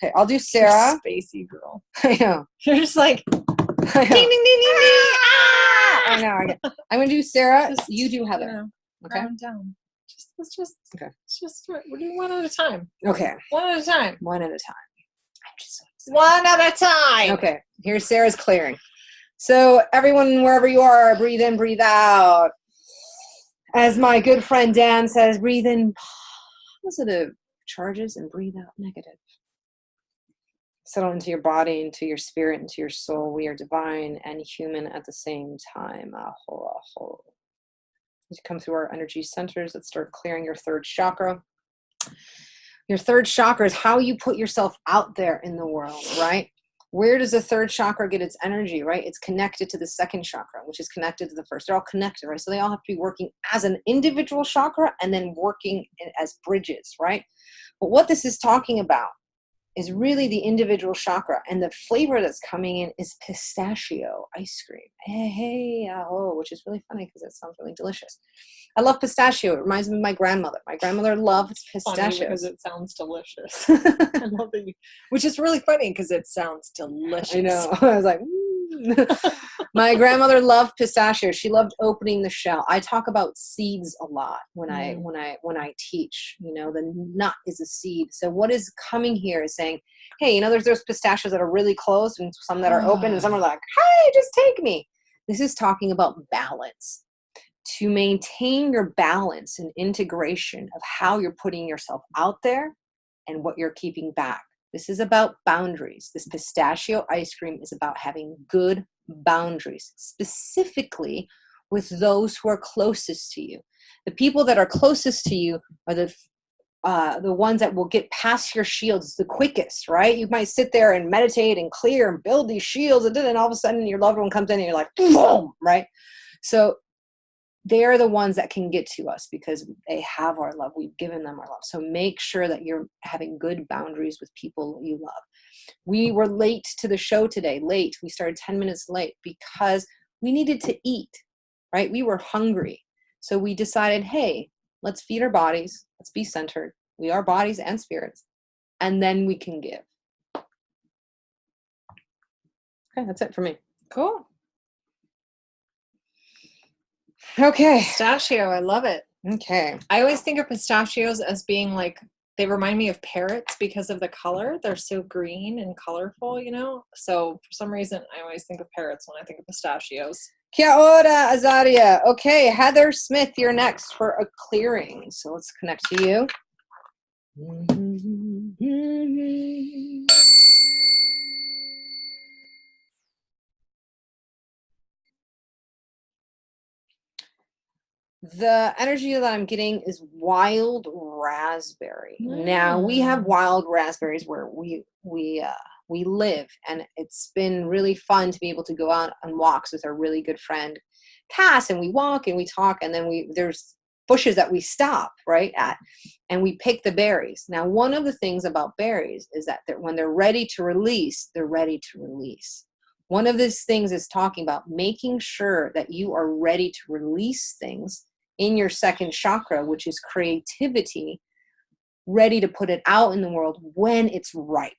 Okay, I'll do Sarah. You're spacey girl. I know. You're just like ding ding ding ding ding. I know. I'm gonna do Sarah. You do Heather. Okay. Calm down. We're doing one at a time. Okay. One at a time. One at a time. I'm just so excited. One at a time. Okay. Here's Sarah's clearing. So everyone, wherever you are, breathe in, breathe out. As my good friend Dan says, breathe in positive charges and breathe out negative. Settle into your body, into your spirit, into your soul. We are divine and human at the same time. Aho, aho. As you come through our energy centers, let's start clearing your 3rd chakra. Your 3rd chakra is how you put yourself out there in the world, right? Where does the third chakra get its energy, right? It's connected to the second chakra, which is connected to the first. They're all connected, right? So they all have to be working as an individual chakra and then working as bridges, right? But what this is talking about is really the individual chakra, and the flavor that's coming in is pistachio ice cream. Hey, oh, which is really funny because it sounds really delicious. I love pistachio. It reminds me of my grandmother. My grandmother loves pistachios. Funny because it sounds delicious. I love that which is really funny because it sounds delicious. I know. I was like, my grandmother loved pistachios. She loved opening the shell. I talk about seeds a lot when I teach. You know, the nut is a seed. So what is coming here is saying, hey, you know, there's pistachios that are really closed and some that are open, and some are like, hey, just take me. This is talking about balance. To maintain your balance and integration of how you're putting yourself out there and what you're keeping back. This is about boundaries. This pistachio ice cream is about having good boundaries, specifically with those who are closest to you. The people that are closest to you are the ones that will get past your shields the quickest, right? You might sit there and meditate and clear and build these shields, and then all of a sudden your loved one comes in and you're like, boom, right? So they're the ones that can get to us because they have our love. We've given them our love. So make sure that you're having good boundaries with people you love. We were late to the show today. Late. We started 10 minutes late because we needed to eat, right? We were hungry. So we decided, hey, let's feed our bodies. Let's be centered. We are bodies and spirits. And then we can give. Okay, that's it for me. Cool. Okay. Pistachio, I love it. Okay. I always think of pistachios as being like, they remind me of parrots because of the color. They're so green and colorful, you know? So for some reason, I always think of parrots when I think of pistachios. Kia ora, Azaria. Okay, Heather Smith, you're next for a clearing. So let's connect to you. The energy that I'm getting is wild raspberry. Now we have wild raspberries where we live, and it's been really fun to be able to go out on walks with our really good friend Cass, and we walk and we talk, and then there's bushes that we stop right at, and we pick the berries. Now, one of the things about berries is that when they're ready to release, they're ready to release. One of these things is talking about making sure that you are ready to release things in your second chakra, which is creativity, ready to put it out in the world when it's ripe.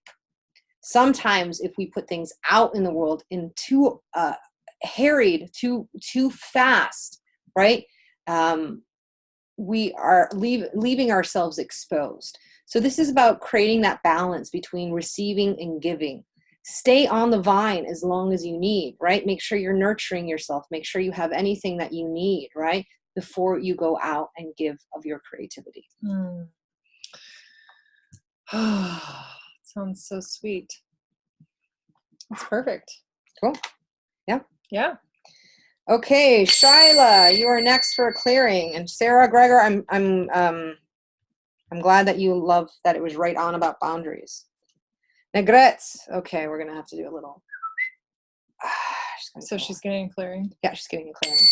Sometimes if we put things out in the world in too harried, too fast, right? We are leaving ourselves exposed. So this is about creating that balance between receiving and giving. Stay on the vine as long as you need, right? Make sure you're nurturing yourself. Make sure you have anything that you need, right? Before you go out and give of your creativity. Sounds so sweet. That's perfect. Cool. Yeah. Yeah. Okay, Shyla, you are next for a clearing. And Sarah Gregor, I'm glad that you love that it was right on about boundaries. Nougats. Okay, we're gonna have to do a little. So she's getting a clearing. Yeah, she's getting a clearing.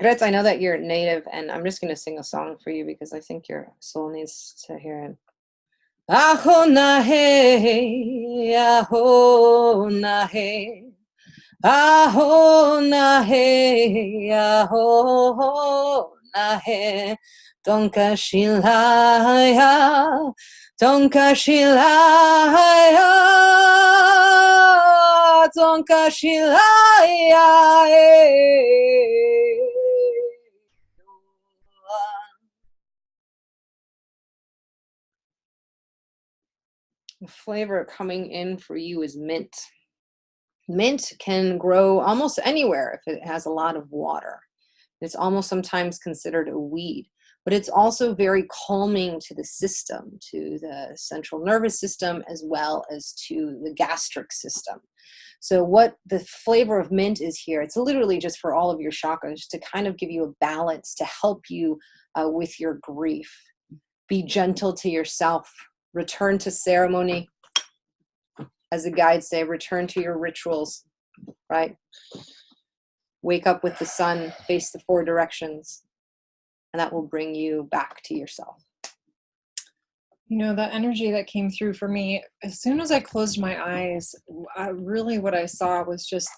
Nougats, I know that you're native, and I'm just gonna sing a song for you because I think your soul needs to hear it. Aho nahe, aho nahe, aho nahe, aho nahe, donka shilaya, donka shilaya, donka shilaya. The flavor coming in for you is mint. Mint can grow almost anywhere if it has a lot of water. It's almost sometimes considered a weed. but it's also very calming to the system, to the central nervous system, as well as to the gastric system. So what the flavor of mint is here, it's literally just for all of your chakras to kind of give you a balance, to help you with your grief. Be gentle to yourself. Return to ceremony. As the guides say, return to your rituals, right? Wake up with the sun, face the 4 directions, and that will bring you back to yourself. You know, the energy that came through for me, as soon as I closed my eyes, really what I saw was just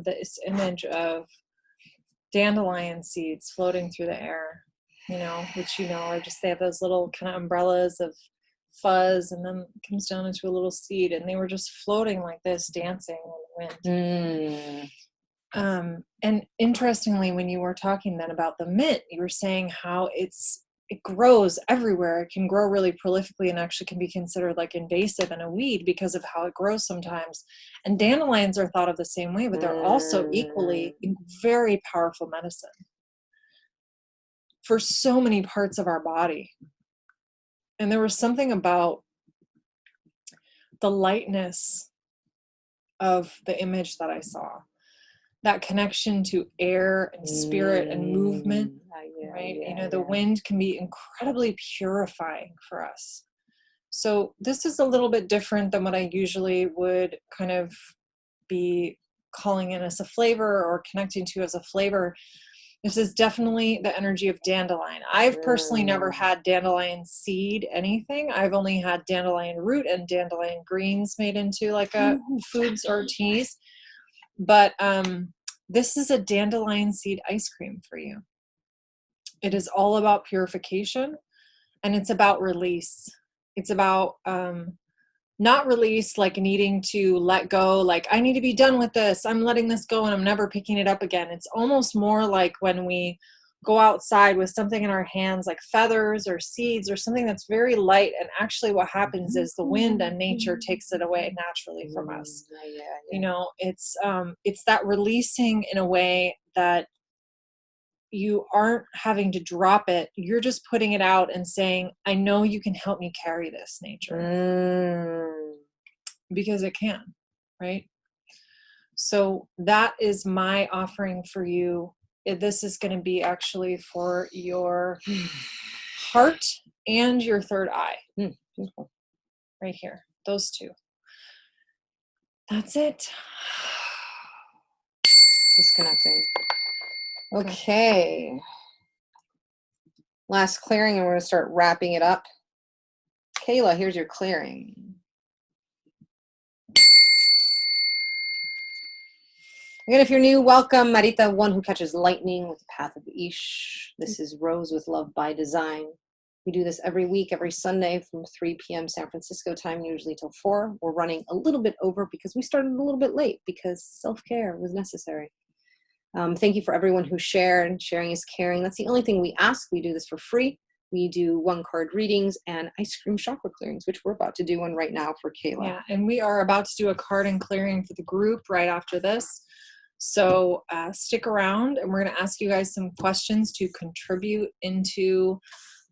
this image of dandelion seeds floating through the air, you know, which, you know, are just, they have those little kind of umbrellas of fuzz, and then it comes down into a little seed, and they were just floating like this, dancing in the wind. And interestingly, when you were talking then about the mint, you were saying how it grows everywhere. It can grow really prolifically and actually can be considered like invasive and a weed because of how it grows sometimes. And dandelions are thought of the same way, but they're also equally very powerful medicine for so many parts of our body. And there was something about the lightness of the image that I saw, that connection to air and spirit and movement, right? You know, the wind can be incredibly purifying for us. So this is a little bit different than what I usually would kind of be calling in as a flavor or connecting to as a flavor. This is definitely the energy of dandelion. I've personally never had dandelion seed anything. I've only had dandelion root and dandelion greens made into like a foods or teas. But this is a dandelion seed ice cream for you. It is all about purification, and it's about release. It's about not release like needing to let go, like I need to be done with this, I'm letting this go and I'm never picking it up again. It's almost more like when we go outside with something in our hands, like feathers or seeds or something that's very light, and actually what happens is the wind and nature takes it away naturally from us. You know, it's that releasing in a way that you aren't having to drop it. You're just putting it out and saying, I know you can help me carry this, nature. Because it can, right? So that is my offering for you. This is going to be actually for your heart and your third eye. Right here. Those two. That's it. Disconnecting. Okay. Last clearing, and we're going to start wrapping it up. Kayla, here's your clearing. Again, if you're new, welcome. Marita, one who catches lightning with the path of Ish. This is Rose with Love by Design. We do this every week, every Sunday from 3 p.m. San Francisco time, usually till 4. We're running a little bit over because we started a little bit late because self-care was necessary. Thank you for everyone who shared. Sharing is caring. That's the only thing we ask. We do this for free. We do 1-card readings and ice cream chakra clearings, which we're about to do one right now for Kayla. Yeah, and we are about to do a card and clearing for the group right after this. So stick around, and we're going to ask you guys some questions to contribute into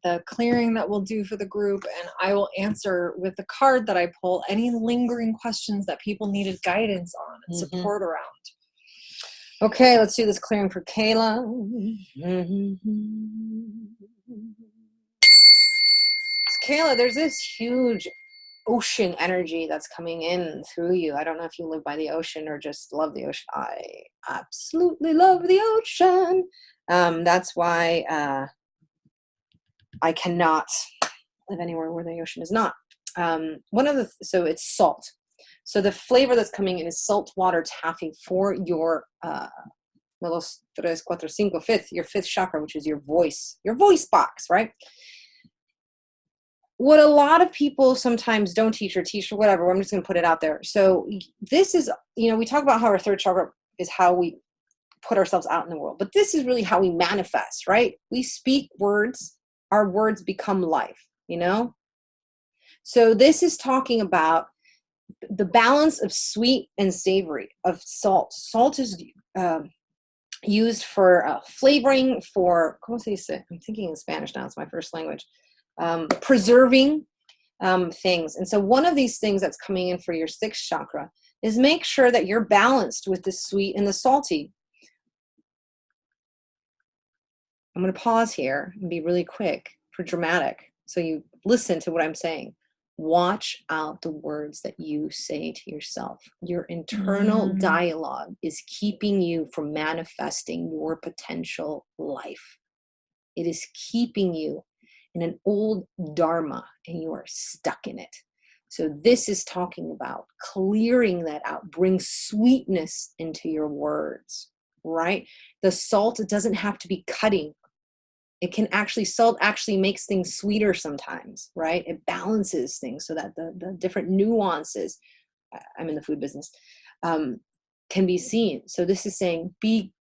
the clearing that we'll do for the group, and I will answer with the card that I pull any lingering questions that people needed guidance on and support around. Okay, let's do this clearing for Kayla. Kayla, there's this huge ocean energy that's coming in through you. I don't know if you live by the ocean or just love the ocean. I absolutely love the ocean. That's why I cannot live anywhere where the ocean is not. So it's salt. So the flavor that's coming in is salt water taffy for your your fifth chakra, which is your voice box, right? What a lot of people sometimes don't teach or teach or whatever, I'm just going to put it out there. So this is, we talk about how our third chakra is how we put ourselves out in the world, but this is really how we manifest, right? We speak words, our words become life, So this is talking about the balance of sweet and savory, of salt. Salt is used for flavoring, for, ¿cómo se dice? I'm thinking in Spanish now, it's my first language. Preserving things. And so one of these things that's coming in for your sixth chakra is make sure that you're balanced with the sweet and the salty. I'm going to pause here and be really quick for dramatic, so you listen to what I'm saying. Watch out the words that you say to yourself. Your internal dialogue is keeping you from manifesting your potential life. It is keeping you in an old dharma, and you are stuck in it. So this is talking about clearing that out. Bring sweetness into your words, right? The salt, it doesn't have to be cutting. It can actually, salt actually makes things sweeter sometimes, right? It balances things so that the different nuances, I'm in the food business, can be seen. So this is saying be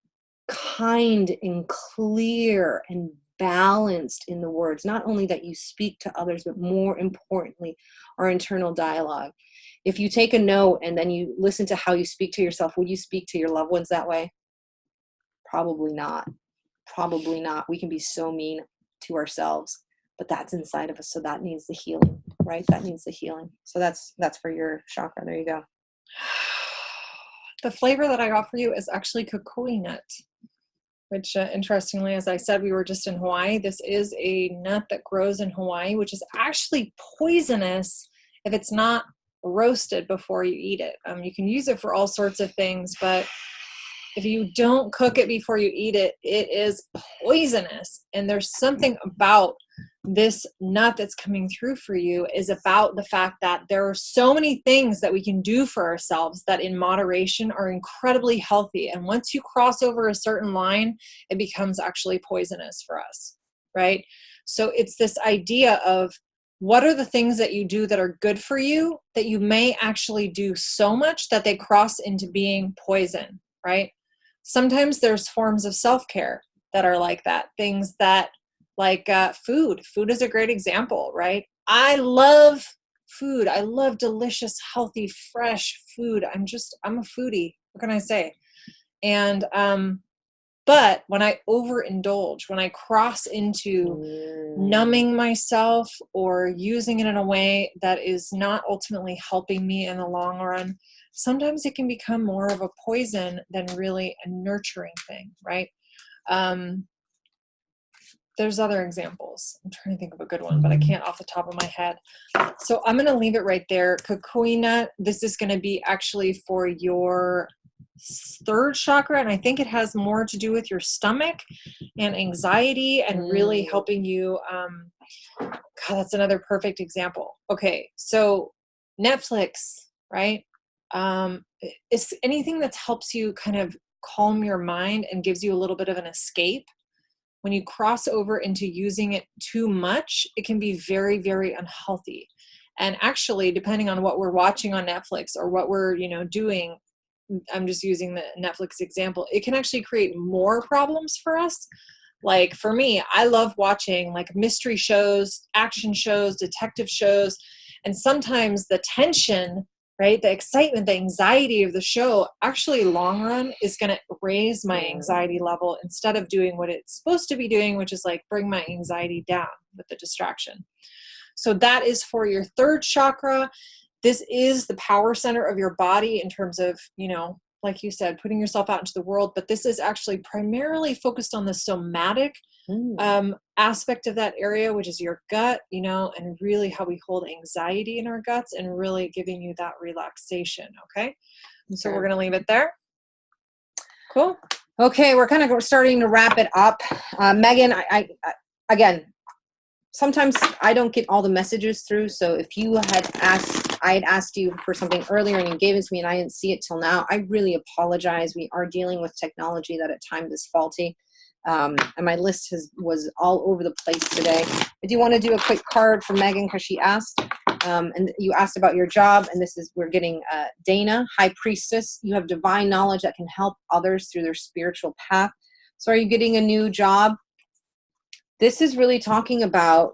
kind and clear and balanced in the words, not only that you speak to others, but more importantly, our internal dialogue. If you take a note and then you listen to how you speak to yourself, would you speak to your loved ones that way? Probably not. Probably not. We can be so mean to ourselves, but that's inside of us. So that needs the healing, right? That needs the healing. So that's for your chakra. There you go. The flavor that I got for you is actually kukui nut, which interestingly, as I said, we were just in Hawaii. This is a nut that grows in Hawaii, which is actually poisonous if it's not roasted before you eat it. You can use it for all sorts of things, but if you don't cook it before you eat it, it is poisonous. And there's something about this nut that's coming through for you is about the fact that there are so many things that we can do for ourselves that in moderation are incredibly healthy. And once you cross over a certain line, it becomes actually poisonous for us, right? So it's this idea of what are the things that you do that are good for you that you may actually do so much that they cross into being poison, right? Sometimes there's forms of self-care that are like that. Things that like food. Food is a great example, right? I love food. I love delicious, healthy, fresh food. I'm a foodie. What can I say? And, but when I overindulge, when I cross into numbing myself or using it in a way that is not ultimately helping me in the long run, sometimes it can become more of a poison than really a nurturing thing, right? There's other examples. I'm trying to think of a good one, but I can't off the top of my head. So I'm going to leave it right there. Kukui nut, this is going to be actually for your third chakra, and I think it has more to do with your stomach and anxiety and really helping you. God, that's another perfect example. Okay, so Netflix, right? It's anything that helps you kind of calm your mind and gives you a little bit of an escape. When you cross over into using it too much, it can be very, very unhealthy. And actually, depending on what we're watching on Netflix or what we're, doing, I'm just using the Netflix example, it can actually create more problems for us. Like for me, I love watching like mystery shows, action shows, detective shows, and sometimes the tension, right, the excitement, the anxiety of the show actually long run is going to raise my anxiety level instead of doing what it's supposed to be doing, which is like bring my anxiety down with the distraction. So that is for your third chakra. This is the power center of your body in terms of, like you said, putting yourself out into the world, but this is actually primarily focused on the somatic aspect of that area, which is your gut, and really how we hold anxiety in our guts and really giving you that relaxation. Okay. So we're going to leave it there. Cool. Okay. We're starting to wrap it up. Megan, I again, sometimes I don't get all the messages through. So if I had asked you for something earlier and you gave it to me and I didn't see it till now, I really apologize. We are dealing with technology that at times is faulty. And my list was all over the place today. I do want to do a quick card for Megan because she asked, and you asked about your job, and we're getting Dana, High Priestess. You have divine knowledge that can help others through their spiritual path. So are you getting a new job? This is really talking about,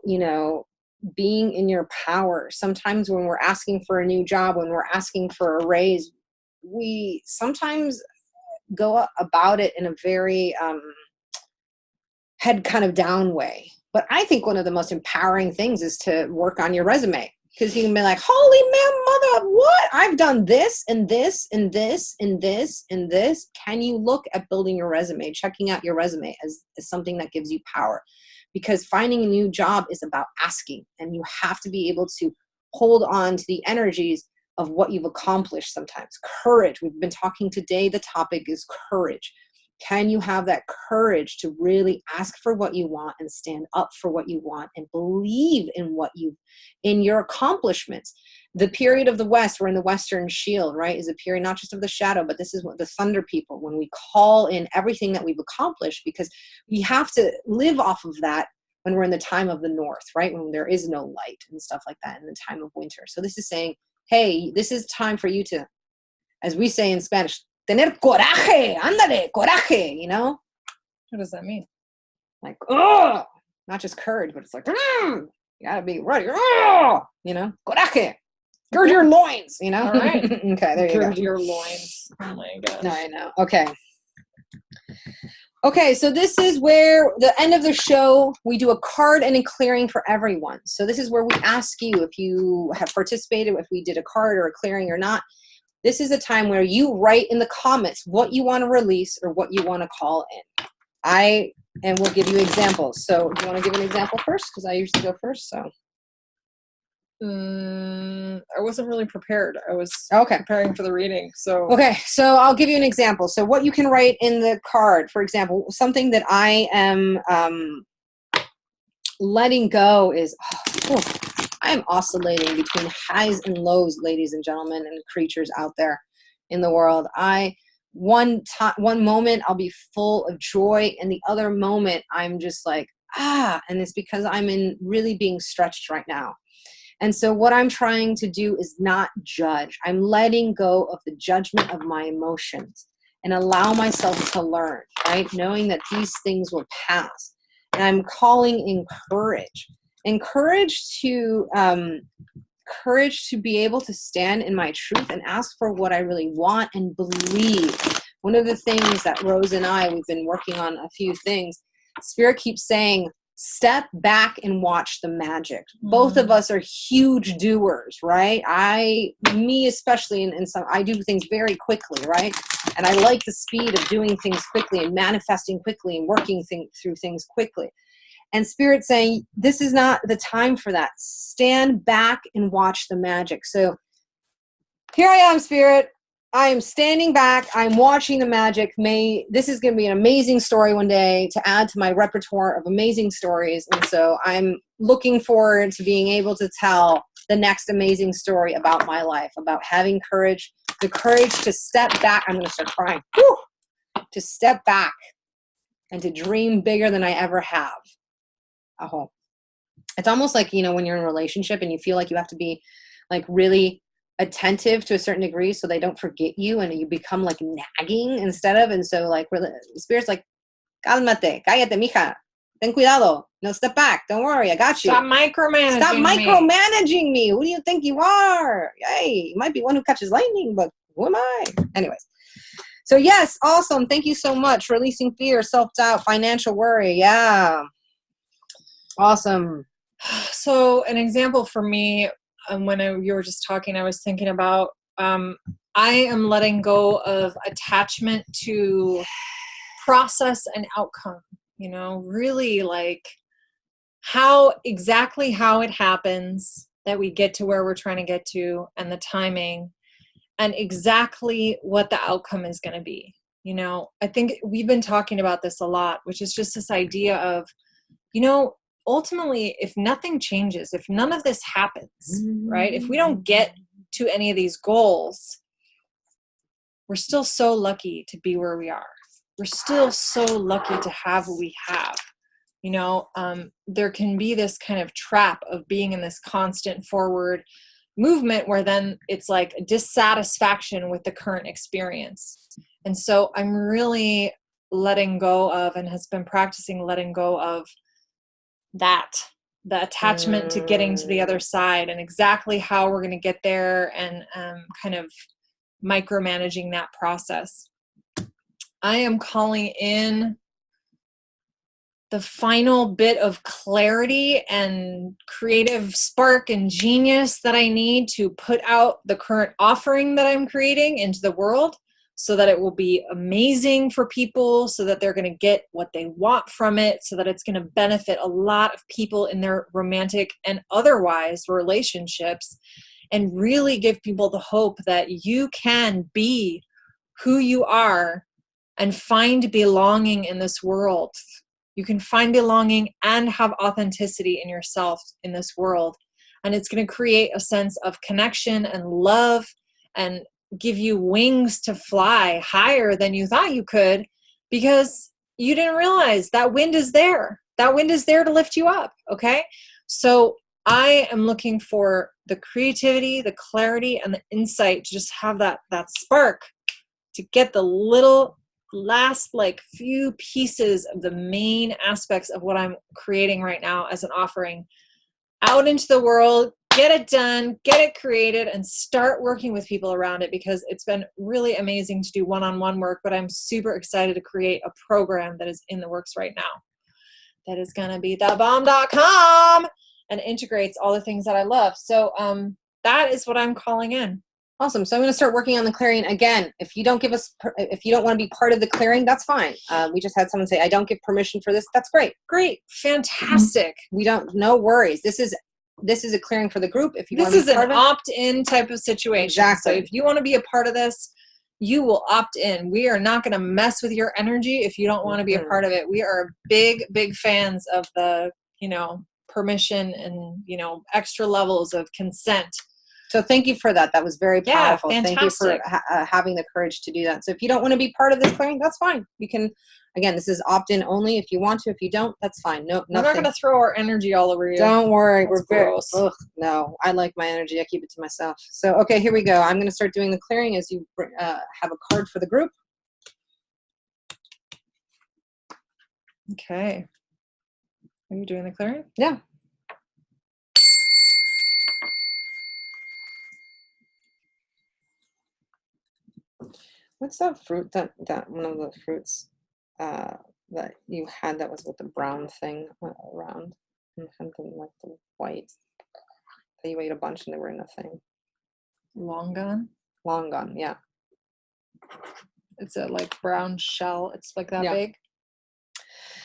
being in your power. Sometimes when we're asking for a new job, when we're asking for a raise, we sometimes go about it in a very head kind of down way. But I think one of the most empowering things is to work on your resume, because you can be like, holy man, mother, what? I've done this and this and this and this and this. Can you look at building your resume, checking out your resume as something that gives you power? Because finding a new job is about asking, and you have to be able to hold on to the energies of what you've accomplished sometimes. Courage. We've been talking today. The topic is courage. Can you have that courage to really ask for what you want and stand up for what you want and believe in your accomplishments? The period of the West, we're in the Western Shield, right, is a period not just of the shadow, but this is what the thunder people, when we call in everything that we've accomplished, because we have to live off of that when we're in the time of the North, right, when there is no light and stuff like that in the time of winter. So this is saying, hey, this is time for you to, as we say in Spanish, tener coraje, ándale, coraje, you know? What does that mean? Like, oh, not just courage, but it's like, you gotta be ready, you know? Coraje, gird your loins, you know? All right. Okay, there you go. Gird your loins. Oh my gosh. No, I know. Okay. Okay, so this is where the end of the show, we do a card and a clearing for everyone. So this is where we ask you if you have participated, if we did a card or a clearing or not. This is a time where you write in the comments what you want to release or what you want to call in. And we'll give you examples. So do you want to give an example first? Because I usually go first, so. I wasn't really prepared. I was okay. preparing for the reading. So okay, so I'll give you an example. So what you can write in the card, for example, something that I am letting go is, I am oscillating between highs and lows, ladies and gentlemen, and creatures out there in the world. One moment I'll be full of joy, and the other moment I'm just like, and it's because I'm in really being stretched right now. And so what I'm trying to do is not judge. I'm letting go of the judgment of my emotions and allow myself to learn, right? Knowing that these things will pass. And I'm calling in courage. And courage to be able to stand in my truth and ask for what I really want and believe. One of the things that Rose and we've been working on a few things. Spirit keeps saying, step back and watch the magic. Both of us are huge doers, right? Me especially, and some, I do things very quickly, right? And I like the speed of doing things quickly and manifesting quickly and working through things quickly. And Spirit saying, this is not the time for that. Stand back and watch the magic. So here I am, Spirit. I am standing back. I'm watching the magic. This is going to be an amazing story one day to add to my repertoire of amazing stories. And so I'm looking forward to being able to tell the next amazing story about my life, about having courage, the courage to step back. I'm going to start crying. Whew! To step back and to dream bigger than I ever have. It's almost like, when you're in a relationship and you feel like you have to be like really attentive to a certain degree so they don't forget you, and you become like nagging instead of. And so like Spirit's like, cálmate, cállate, mija, ten cuidado, no, step back, don't worry, I got you. Stop micromanaging me. Who do you think you are? Hey, you might be one who catches lightning, but who am I? Anyways, so yes, awesome. Thank you so much. Releasing fear, self-doubt, financial worry. Yeah, awesome. So an example for me, when you were just talking, I was thinking about, I am letting go of attachment to process and outcome, really like how it happens that we get to where we're trying to get to, and the timing, and exactly what the outcome is going to be. I think we've been talking about this a lot, which is just this idea of, ultimately, if nothing changes, if none of this happens, right? If we don't get to any of these goals, we're still so lucky to be where we are. We're still so lucky to have what we have. There can be this kind of trap of being in this constant forward movement where then it's like a dissatisfaction with the current experience. And so I'm really letting go of, and has been practicing letting go of, the attachment to getting to the other side, and exactly how we're going to get there, and kind of micromanaging that process. I am calling in the final bit of clarity and creative spark and genius that I need to put out the current offering that I'm creating into the world, so that it will be amazing for people, so that they're going to get what they want from it, so that it's going to benefit a lot of people in their romantic and otherwise relationships, and really give people the hope that you can be who you are and find belonging in this world. You can find belonging and have authenticity in yourself in this world. And it's going to create a sense of connection and love and give you wings to fly higher than you thought you could, because you didn't realize that wind is there. That wind is there to lift you up. Okay. So I am looking for the creativity, the clarity, and the insight to just have that spark to get the little last like few pieces of the main aspects of what I'm creating right now as an offering out into the world, get it done, get it created, and start working with people around it, because it's been really amazing to do one-on-one work, but I'm super excited to create a program that is in the works right now that is going to be thebomb.com and integrates all the things that I love. So that is what I'm calling in. Awesome. So I'm going to start working on the clearing again. If you don't want to be part of the clearing, that's fine. We just had someone say, I don't give permission for this. That's great. Great. Fantastic. We don't, no worries. This is a clearing for the group. If you this is an opt-in type of situation. Exactly. So if you want to be a part of this, you will opt in. We are not going to mess with your energy if you don't want to be a part of it. We are big, big fans of the, permission and, extra levels of consent. So thank you for that. That was very powerful. Yeah, thank you for having the courage to do that. So if you don't want to be part of this clearing, that's fine. You can, again, this is opt-in only. If you want to, if you don't, that's fine. No, we're not going to throw our energy all over you. Don't worry. That's gross. No, I like my energy. I keep it to myself. So, okay, here we go. I'm going to start doing the clearing as you have a card for the group. Okay. Are you doing the clearing? Yeah. What's that fruit that one of the fruits that you had that was with the brown thing around? Something like the white that you ate a bunch and they were in a thing. Long gone? Long gone, yeah. It's a like brown shell. It's like that big.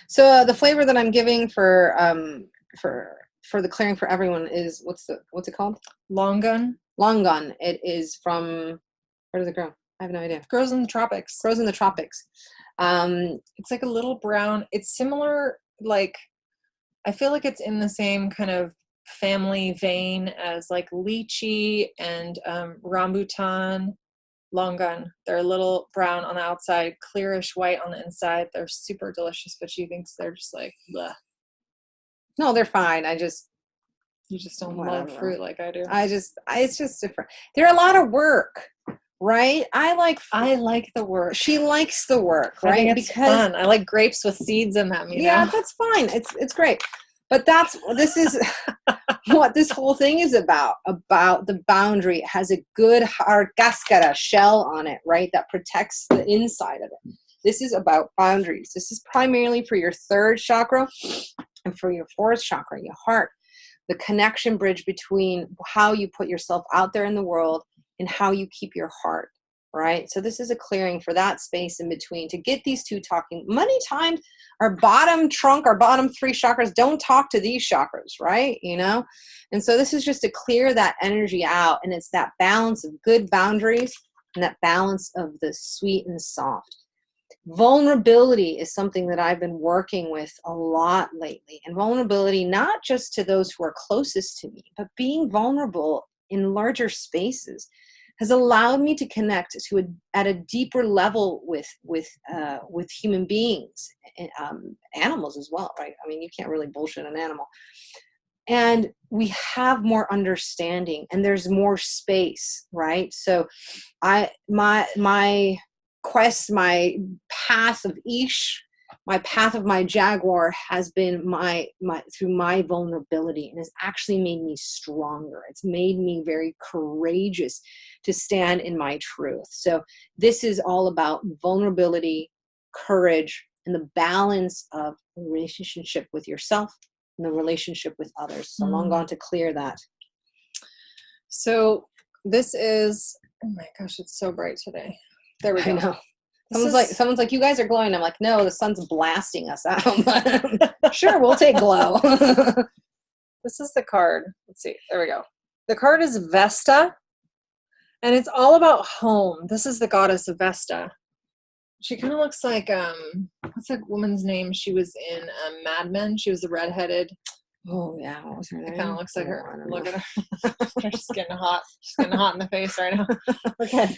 So the flavor that I'm giving for the clearing for everyone is what's it called? Long gone. Long gone. It is from, where does it grow? I have no idea. It grows in the tropics. Grows in the tropics. It's like a little brown. It's similar, like, I feel like it's in the same kind of family vein as like lychee and rambutan, longan. They're a little brown on the outside, clearish white on the inside. They're super delicious, but she thinks they're just like, bleh. No, they're fine. You just don't love fruit like I do. It's just different. They're a lot of work. Right? I like the work. She likes the work, right? I think it's fun. I like grapes with seeds in them, Yeah, that's fine. It's great. But this is what this whole thing is about the boundary. It has a good hard cascara shell on it, right? That protects the inside of it. This is about boundaries. This is primarily for your third chakra and for your fourth chakra, your heart. The connection bridge between how you put yourself out there in the world and how you keep your heart, right? So this is a clearing for that space in between to get these two talking. Many times our bottom three chakras don't talk to these chakras, right? And so this is just to clear that energy out, and it's that balance of good boundaries and that balance of the sweet and soft. Vulnerability is something that I've been working with a lot lately, and vulnerability not just to those who are closest to me, but being vulnerable in larger spaces has allowed me to connect at a deeper level with human beings, animals as well, right? I mean, you can't really bullshit an animal. And we have more understanding, and there's more space, right? So my quest, my path of Ish, my path of my jaguar has been through my vulnerability, and has actually made me stronger. It's made me very courageous to stand in my truth. So this is all about vulnerability, courage, and the balance of the relationship with yourself and the relationship with others. So I'm going to clear that. So this is, oh my gosh, it's so bright today. There we go. I know. Someone's like, you guys are glowing. I'm like, no, the sun's blasting us out. Sure, we'll take glow. This is the card. Let's see. There we go. The card is Vesta, and it's all about home. This is the goddess of Vesta. She kind of looks like, what's that woman's name? She was in Mad Men. She was the redheaded. Oh, yeah. What was her name? It kind of looks like her. Look at her. She's getting hot. She's getting hot in the face right now. Okay.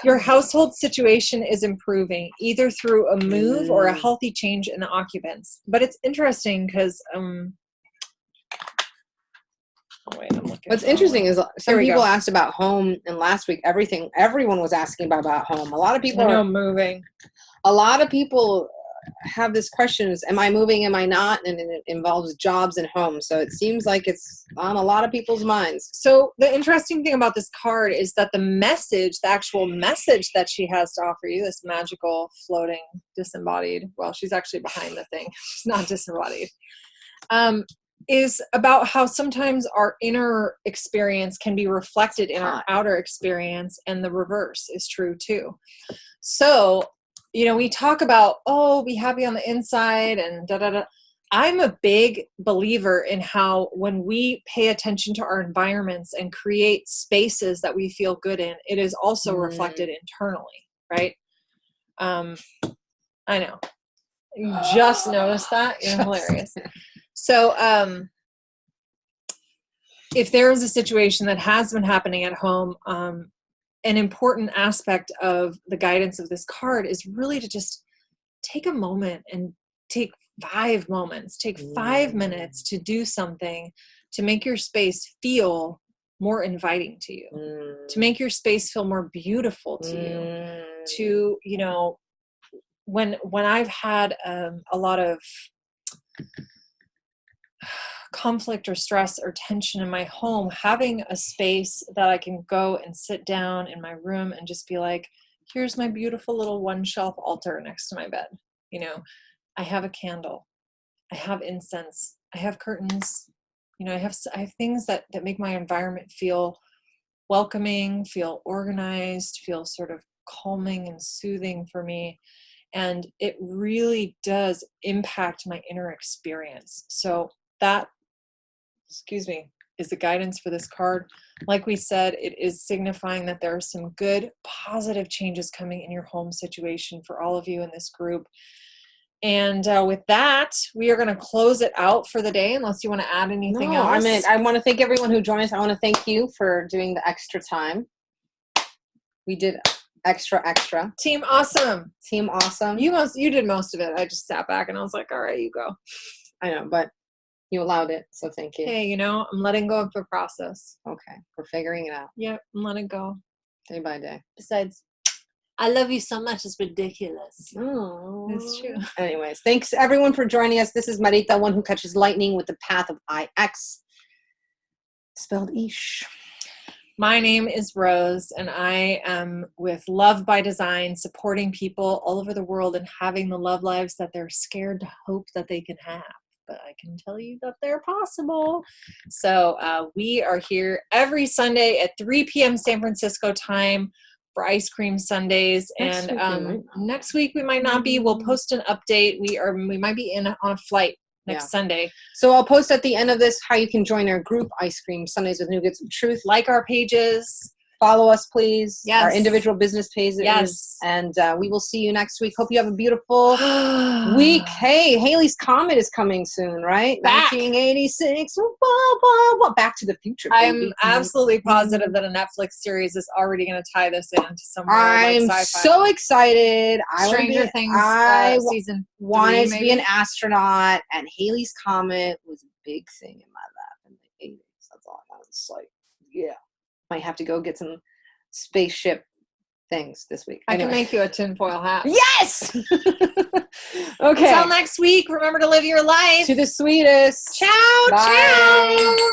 Your household situation is improving, either through a move or a healthy change in the occupants. But it's interesting because, what's interesting is some people asked about home, and last week everyone was asking about home. A lot of people are moving. A lot of people have this question: am I moving? Am I not? And it involves jobs and home. So it seems like it's on a lot of people's minds. So the interesting thing about this card is that the actual message that she has to offer you, this magical floating disembodied, well, she's actually behind the thing. She's not disembodied. Is about how sometimes our inner experience can be reflected in our outer experience, and the reverse is true too. So, we talk about, be happy on the inside and da-da-da. I'm a big believer in how when we pay attention to our environments and create spaces that we feel good in, it is also reflected internally, right? I know. You just noticed that? You're hilarious. So, if there is a situation that has been happening at home, an important aspect of the guidance of this card is really to just take a moment and take 5 minutes to do something to make your space feel more inviting to you, to make your space feel more beautiful to you, to, when I've had a lot of conflict or stress or tension in my home, having a space that I can go and sit down in my room and just be like, here's my beautiful little 1-shelf altar next to my bed. I have a candle, I have incense, I have curtains, I have things that make my environment feel welcoming, feel organized, feel sort of calming and soothing for me. And it really does impact my inner experience. So that, is the guidance for this card. Like we said, it is signifying that there are some good, positive changes coming in your home situation for all of you in this group. And with that, we are going to close it out for the day, unless you want to add anything else. I want to thank everyone who joined us. I want to thank you for doing the extra time. We did extra. Team awesome. You did most of it. I just sat back and I was like, all right, you go. I know, but you allowed it, so thank you. Hey, I'm letting go of the process. Okay, we're figuring it out. Yep, I'm letting go. Day by day. Besides, I love you so much, it's ridiculous. Oh, it's true. Anyways, thanks everyone for joining us. This is Marita, one who catches lightning with the path of IX, spelled Ish. My name is Rose, and I am with Love by Design, supporting people all over the world and having the love lives that they're scared to hope that they can have. But I can tell you that they're possible. So we are here every Sunday at 3 p.m. San Francisco time for Ice Cream Sundays. Next week we might not be. We'll post an update. We might be on a flight next Sunday. So I'll post at the end of this how you can join our group, Ice Cream Sundays with Nougats of Truth. Like our pages. Follow us, please. Yes. Our individual business pages. Yes. And we will see you next week. Hope you have a beautiful week. Hey, Halley's Comet is coming soon, right? Back. 1986. Back to the Future, baby. I'm absolutely positive that a Netflix series is already going to tie this into somewhere I'm like sci-fi. so excited. Stranger Things season 3, wanted to be an astronaut, and Halley's Comet was a big thing in my life in the 80s. That's all I was like, yeah. Might have to go get some spaceship things this week. I can make you a tinfoil hat. Yes! Okay. Until next week, remember to live your life to the sweetest. Ciao, Bye. ciao.